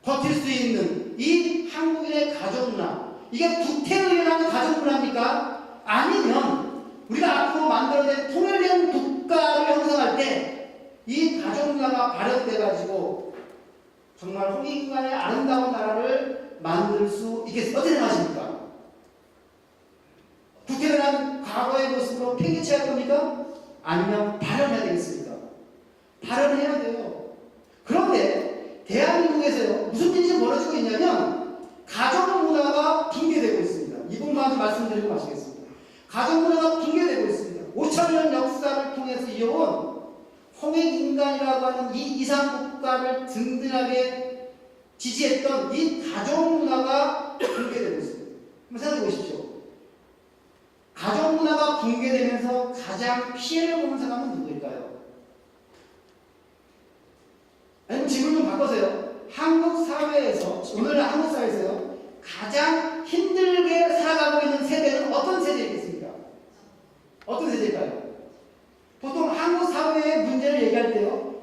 버틸 수 있는 이 한국인의 가족 문화, 이게 구태에 의한 가족 문화입니까? 아니면 우리가 앞으로 만들어낸 통일된 국가를 형성할 때 이 가족 문화가 발현돼가지고 정말 홍익인간의 아름다운 나라를 만들 수 있겠습니까? 어떻게 생각하십니까? 구태의한 과거의 모습으로 팽개쳐야 겁니까? 아니면 발현해야 되겠습니까? 발현해야 돼요. 그런데 대한민국에서요, 무슨 일이 벌어지고 있냐면, 가정 문화가 붕괴되고 있습니다. 이 부분만 말씀드리고 마치겠습니다. 가정 문화가 붕괴되고 있습니다. 5,000년 역사를 통해서 이어온 홍익인간이라고 하는 이 이상 국가를 든든하게 지지했던 이 가정 문화가 붕괴되고 있습니다. 한번 생각해 보십시오. 가정 문화가 붕괴되면서 가장 피해를 보는 사람은 누구일까요? 아니면 질문 좀 바꿔서요. 한국 사회에서, 오늘 한국 사회에서요, 가장 힘들게 살아가고 있는 세대는 어떤 세대이겠습니까? 어떤 세대일까요? 보통 한국 사회의 문제를 얘기할 때요,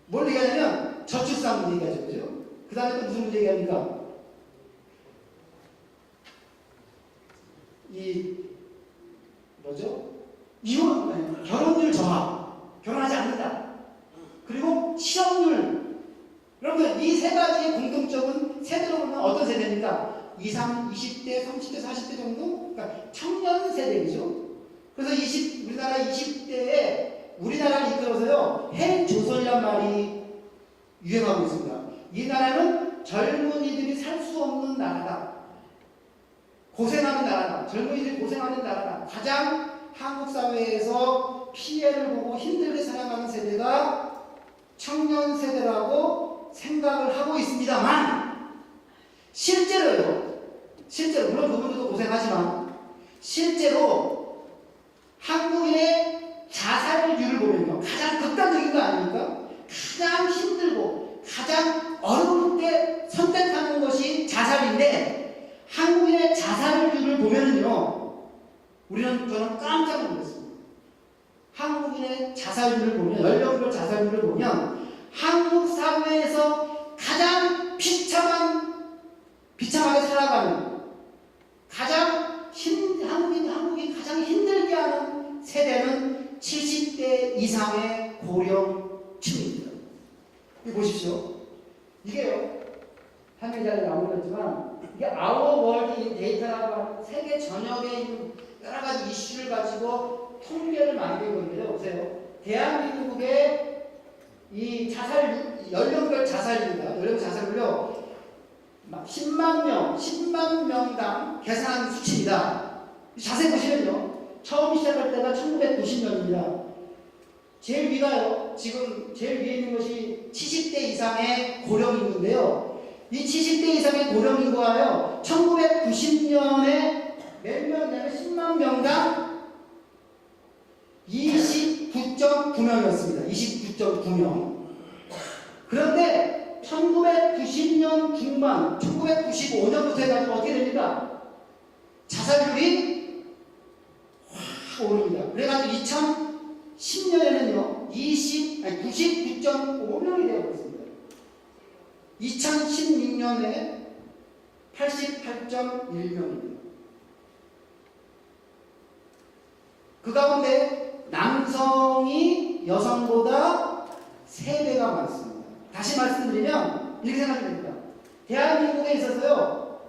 뭘 얘기하냐면 저출산 문제 얘기하죠. 그죠? 그 다음에 또 무슨 문제 얘기합니까? 이혼, 결혼율 저하, 결혼하지 않는다. 그리고 실업률. 여러분들, 이 세 가지의 공통점은 세대로 보면 어떤 세대입니까? 20, 30대, 40대 정도? 그러니까 청년 세대이죠. 그래서 우리나라 20대에 우리나라를 이끌어서요, 헬조선이란 말이 유행하고 있습니다. 이 나라는 젊은이들이 살 수 없는 나라다. 고생하는 나라다. 젊은이들이 고생하는 나라다. 가장 한국 사회에서 피해를 보고 힘들게 살아가는 세대가 청년 세대라고 생각을 하고 있습니다만, 실제로 물론 그분들도 고생하지만 실제로 한국인의 자살률을 보면요, 가장 극단적인 거 아닙니까? 가장 힘들고 가장 어려울 때 선택하는 것이 자살인데, 한국인의 자살률을 보면은요, 저는 깜짝 놀랐습니다. 한국인의 자살률을 보면, 연령별 자살률을 보면 한국 사회에서 가장 비참하게 살아가는, 한국인 가장 힘들게 하는 세대는 70대 이상의 고령층입니다. 이거 보십시오. 이게요, 화면에 잘 나오겠지만, 이게 아워월드 인 데이터라고 하는 세계 전역에 있는 여러 가지 이슈를 가지고 통계를 만든 건데요. 보세요. 대한민국의 이 연령별 자살입니다. 연령별 자살률요, 10만 명당 계산한 수치입니다. 자세히 보시면요, 처음 시작할 때가 1990년입니다. 제일 위가요, 지금 제일 위에 있는 것이 70대 이상의 고령인구인데요. 이 70대 이상의 고령인구가요, 1990년에 몇 명이냐면 10만 명당 29.9명이었습니다. 29.9명. 그런데 1990년 중반, 1995년부터 해가지고 어떻게 됩니까? 자살률이 확 오릅니다. 그래가지고 2010년에는요, 99.5명이 되어버렸습니다. 2016년에 88.1명입니다. 그 가운데 남성이 여성보다 3배가 많습니다. 다시 말씀드리면 이렇게 생각하면 됩니다. 대한민국에 있어서요,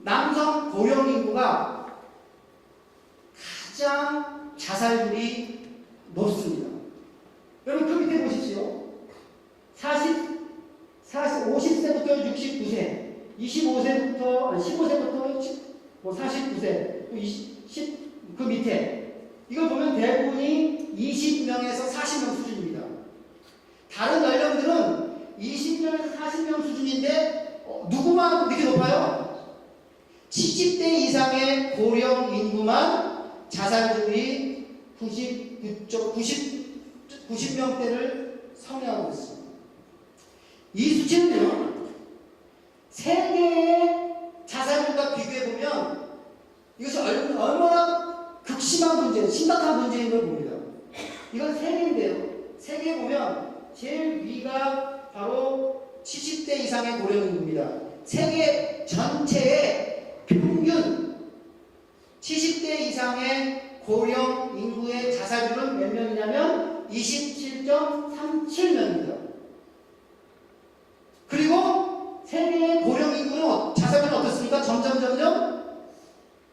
남성 고령인구가 가장 자살률이 높습니다. 여러분 그 밑에 보십시오. 50세부터 69세, 15세부터 49세, 그 밑에 이걸 보면 대부분이 20명에서 40명 수준입니다. 다른 연령들은 20명에서 40명 수준인데 누구만 이렇게 높아요? 70대 이상의 고령 인구만 자살률이 90명대를 성행하고 있습니다. 이 수치는요, 세계의 자살률과 비교해보면 이것이 얼마나 극심한 문제, 심각한 문제인 걸 봅니다. 이건 세계인데요. 세계에 보면 제일 위가 바로 70대 이상의 고령인구입니다. 세계 전체의 평균 70대 이상의 고령 인구의 자살률은 몇 명이냐면 27.37명입니다. 그리고 세계의 고령 인구는 자살률은 어떻습니까? 점점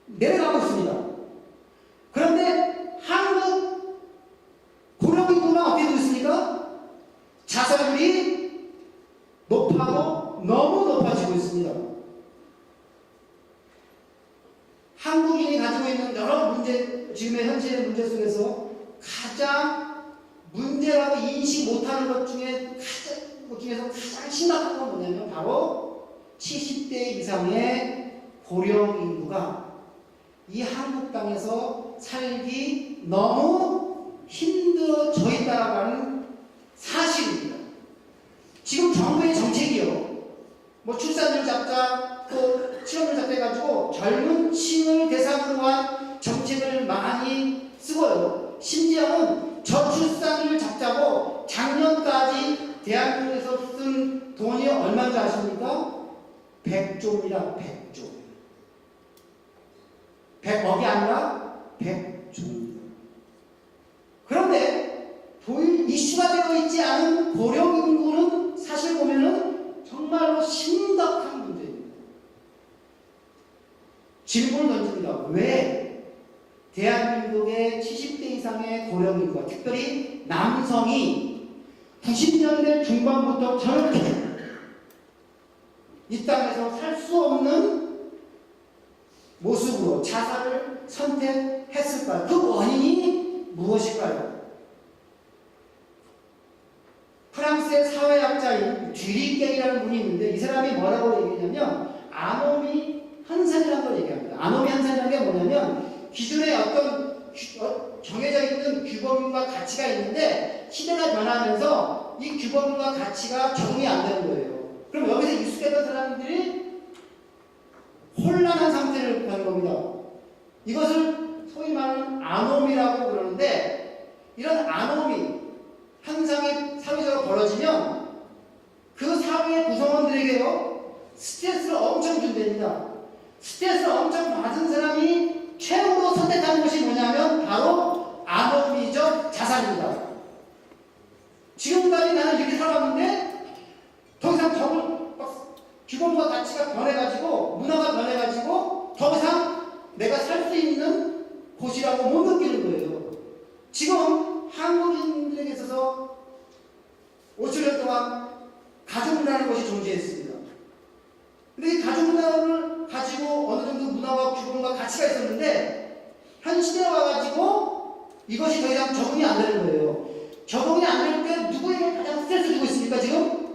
내려가고 있습니다. 그런데 한국 고령 인구는 어떻게 되고 있습니까? 자살 자살률이 높아도 너무 높아지고 있습니다. 한국인이 가지고 있는 여러 문제, 지금의 현실의 문제 속에서 가장 문제라고 인식 못하는 것 중에서 가장 심각한 건 뭐냐면 바로 70대 이상의 고령 인구가 이 한국 땅에서 살기 너무 힘들어져 있다고 하는 사실입니다. 지금 정부의 정책이요, 뭐 출산율 잡자, 또 실업률 잡자 해가지고 젊은 층을 대상으로 한 정책을 많이 쓰고요. 심지어는 저출산율 잡자고 작년까지 대한민국에서 쓴 돈이 얼마인 줄 아십니까? 100조입니다. 100조. 100억이 아니라 100조입니다. 그런데 이슈가 되어 있지 않은 고령 인구는 사실 보면은 정말로 심각한 문제입니다. 질문을 던집니다. 왜 대한민국의 70대 이상의 고령 인구가, 특별히 남성이 90년대 중반부터 저렇게 이 땅에서 살 수 없는 모습으로 자살을 선택했을까요? 그 원인이 무엇일까요? 프랑스의 사회학자인 듀리깽이라는 분이 있는데 이 사람이 뭐라고 얘기하냐면 아노미 현상이라는 걸 얘기합니다. 아노미 현상이라는 게 뭐냐면 기존에 어떤 정해져 있는 규범과 가치가 있는데 시대가 변하면서 이 규범과 가치가 적응이 안 되는 거예요. 그럼 여기서 익숙했던 사람들이 혼란한 상태를 가는 겁니다. 이것을 소위 말하는 아노미라고 그러는데, 이런 아노미 현상이 사회적으로 벌어지면 그 사회의 구성원들에게요 스트레스를 엄청 준답니다. 스트레스를 엄청 받은 사람이 최후로 선택하는 것이 뭐냐면 바로 아노미적 자살입니다. 지금까지 나는 이렇게 살았는데 더 이상 규범과 가치가 변해가지고 문화가 변해가지고 더 이상 내가 살 수 있는 곳이라고 못 느끼는 거예요. 지금 한국인들에게 있어서 5천 년 동안 가족문화라는 것이 존재했습니다. 근데 이 가족문화를 가지고 어느 정도 문화와 규범과 가치가 있었는데 현 시대에 와가지고 이것이 더 이상 적응이 안 되는 거예요. 적응이 안 될 때 누구에게 가장 스트레스 주고 있습니까 지금?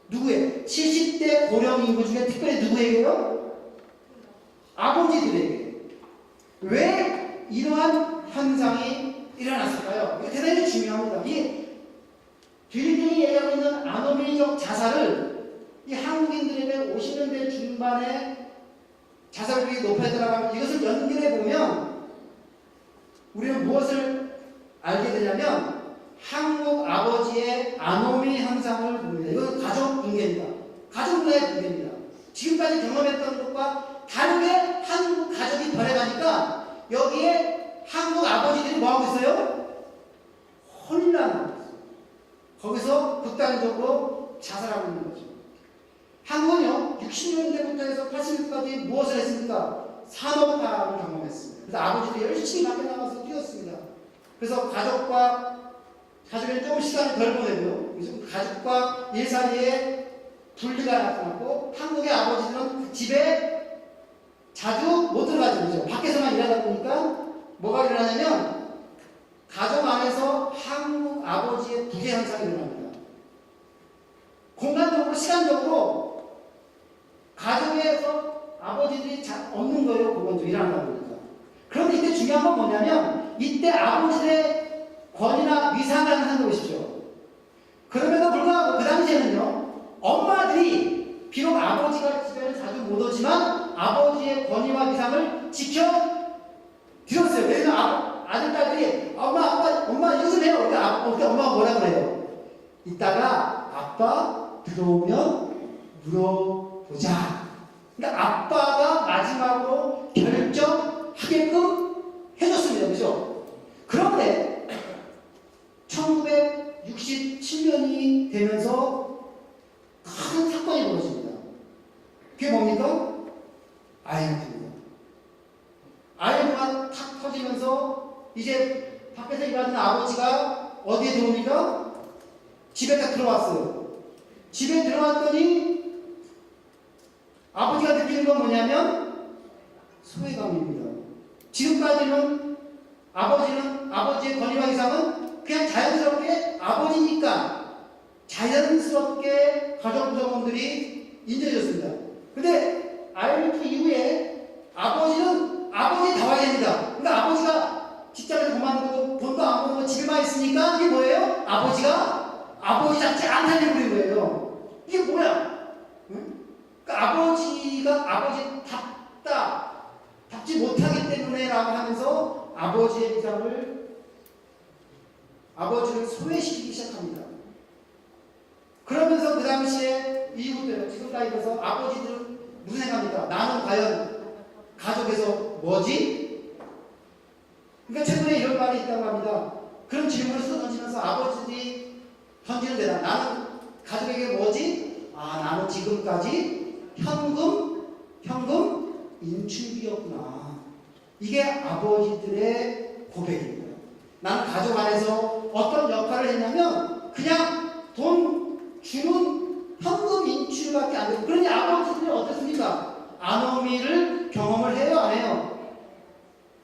누구에? 70대 고령 인구 중에 특별히 누구에게요? 아버지들에게. 왜 이러한 현상이 일어났을까요? 이게 대단히 중요합니다. 이 듀리깽이 얘기하고 있는 아노미적 자살을 이 한국인들에게 50년대 중반에 자살률이 높아지더라고요. 이것을 연결해 보면 우리는 무엇을 알게 되냐면 한국 아버지의 아노미 현상을 봅니다. 이건 가족 붕괴입니다. 가족 문화의 붕괴입니다. 지금까지 경험했던 것과 다르게 한국 가족이 변해가니까 여기에 한국 아버지들이 뭐하고 있어요? 혼란하고 있어요. 거기서 극단적으로 자살하고 있는 거죠. 한국은요 60년대부터 해서 80년대까지 무엇을 했습니까? 산업화를 경험했습니다. 그래서 아버지들이 열심히 밖에 나가서 뛰었습니다. 그래서 가족에는 조금 시간을 덜 보내고요. 요즘 가족과 일사이에 분리가 나타났고 한국의 아버지들은 집에 자주 못 들어가죠. 그죠? 밖에서만 일하다 보니까 뭐가 일어나냐면 가족 안에서 한국 아버지의 부재 현상이 일어납니다. 공간적으로 시간적으로 가족에서 아버지들이 없는 거예요. 공간적으로 일하다 보니까. 그런데 이때 중요한 건 뭐냐면 이때 아버지의 권위나 위상을 생각해 보십시오. 그럼에도 불구하고 그 당시에는요 엄마들이 비록 아버지가 집에는 자주 못 오지만 아버지의 권위와 위상을 지켜드렸어요. 그래서 아들, 딸들이 엄마 이거 좀 해요. 그러니까 엄마가 뭐라 그래요? 이따가 아빠 들어오면 물어보자. 그러니까 아빠가 마지막으로 결정하게끔 해줬습니다. 그죠? 그런데 1967년이 되면서 큰 사건이 벌어집니다. 그게 뭡니까? IMF입니다. IMF가 탁 터지면서 이제 밖에서 일하는 아버지가 어디에 들어옵니까? 집에 딱 들어왔어요. 집에 들어왔더니 아버지가 느끼는 건 뭐냐면 소외감입니다. 지금까지는 아버지의 권위와 이상은 그냥 자연스럽게 아버지니까 자연스럽게 가족 구성원들이 인정해줬습니다. 근데 IMF 이후에 아버지는 아버지 다 와야 됩니다. 그러니까 아버지가 직장에서 그만두고 돈도 안 벌고 집에만 있으니까 이게 뭐예요? 아버지가 아버지 자체 안 살려버린 거예요. 이게 뭐야? 응? 그러니까 아버지 답지 못하기 때문에라고 하면서 아버지를 소외시키기 시작합니다. 그러면서 그 당시에 이후부터 지금까지 돼서 아버지들은 무슨 생각합니까? 나는 과연 가족에서 뭐지? 그러니까 최근에 이런 말이 있다고 합니다. 그런 질문을 던지면서 아버지들이 던지는 데다 나는 가족에게 뭐지? 나는 지금까지 현금 인출비였구나. 이게 아버지들의 고백입니다. 나는 가족 안에서 어떤 역할을 했냐면 그냥 돈 주는 현금 인출밖에 안 되고, 그러니 아버지들이 어떻습니까? 아노미를 경험을 해요, 안 해요?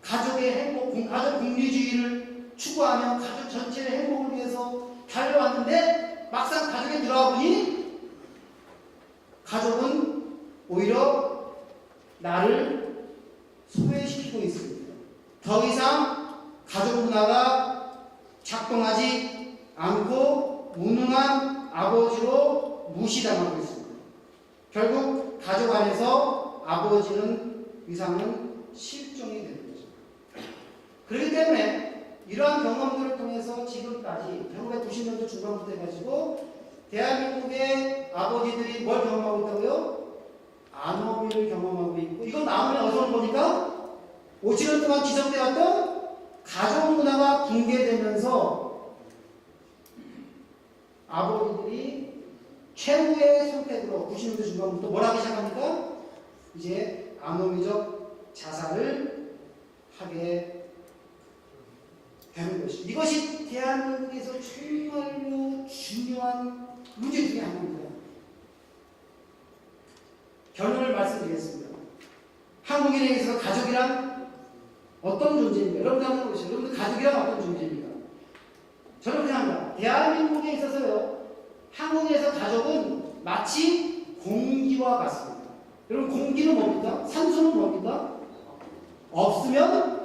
가족의 행복, 가족 국리주의를 추구하며 가족 전체의 행복을 위해서 달려왔는데 막상 가족에 들어와 보니 가족은 오히려 나를 소외시키고 있습니다. 더 이상 가족 문화가 작동하지 않고 무능한 아버지로 무시당하고 있습니다. 결국 가족 안에서 아버지는 이상은 실종이 되는 거죠. 그렇기 때문에 이러한 경험들을 통해서 지금까지 1990년도 중반부터 해가지고 대한민국의 아버지들이 뭘 경험하고 있다고요? 아노미를 경험하고 있고, 이건 나오면 어디서 온 겁니까? 5년 동안 지속되었던 가족 문화가 붕괴되면서 아버지들이 최후의 선택으로 90년대 중반부터 뭘 하기 시작합니까? 이제 아노미적 자살을 하게 되는 것입니다. 이것이 대한민국에서 정말로 중요한 문제 중에 하나입니다. 결론을 말씀드리겠습니다. 한국인에 있어서 가족이란 어떤 존재입니까? 여러분 한번 보시죠. 여러분들 가족이란 어떤 존재입니까? 저는 그냥 합니다. 대한민국에 있어서요, 한국에서 가족은 마치 공기와 같습니다. 여러분 공기는 뭡니까? 산소는 뭡니까? 없으면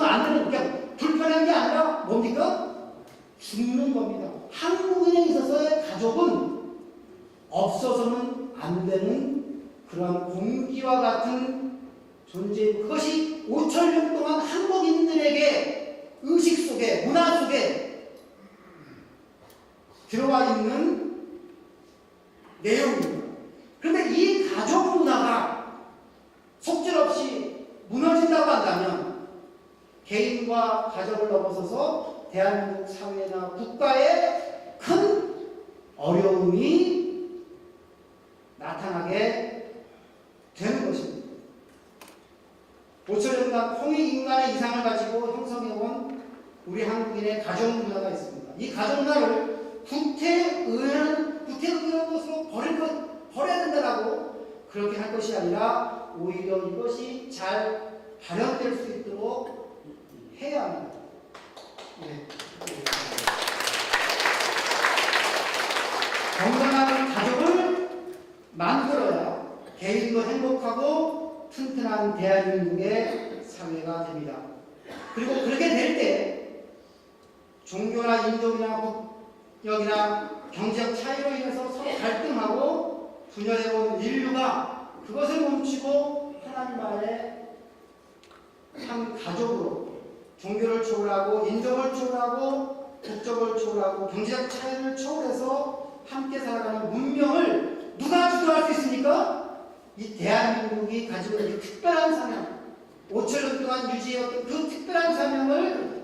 안 되는, 그냥 불편한 게 아니라 뭡니까? 죽는 겁니다. 한국인에 있어서의 가족은 없어서는 안 되는 그러한 공기와 같은 존재이고, 그것이 5,000년 동안 한국인들에게 의식 속에, 문화 속에 들어와 있는 내용입니다. 그런데 이 가족 문화가 속절없이 무너진다고 한다면 개인과 가족을 넘어서서 대한민국 사회나 국가에 큰 어려움이 나타나게 되는 것입니다. 5,000년간 홍익인간의 이상을 가지고 형성해온 우리 한국인의 가족 문화가 있습니다. 이 가족 문화를 구태의한 것으로 버려야 된다라고 그렇게 할 것이 아니라 오히려 이것이 잘 발현될 수 있도록 해야 합니다. 네. 건강한 가족을 만들어야 개인도 행복하고 튼튼한 대한민국의 사회가 됩니다. 그리고 그렇게 될 때 종교나 인종이나 국력이나 경제적 차이로 인해서 서로 갈등하고 분열해온 인류가 그것을 멈추고 하나님 안에 한 가족으로 종교를 초월하고 인종을 초월하고 국적을 초월하고 경제적 차이를 초월해서 함께 살아가는 문명을 누가 주도할 수 있습니까? 이 대한민국이 가지고 있는 특별한 사명, 5,000년 동안 유지해왔던 그 특별한 사명을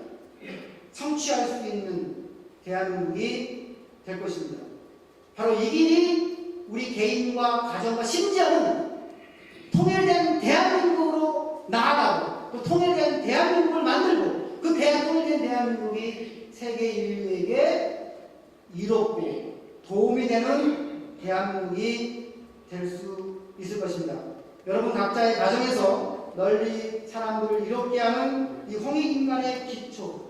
성취할 수 있는 대한민국이 될 것입니다. 바로 이 길이 우리 개인과 가정과 심지어는 통일된 대한민국으로 나아가고 또 통일된 대한민국을 만들고 그 통일된 대한민국이 세계 인류에게 이롭고 도움이 되는 대한민국이 될 수 있을 것입니다. 여러분 각자의 가정에서 널리 사람들을 이롭게 하는 이 홍익인간의 기초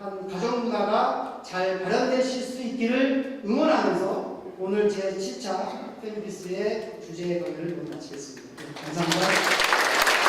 한 가정 문화가 잘 발현되실 수 있기를 응원하면서 오늘 제7차 페미니스트의 주제의 강의를 마치겠습니다. 감사합니다.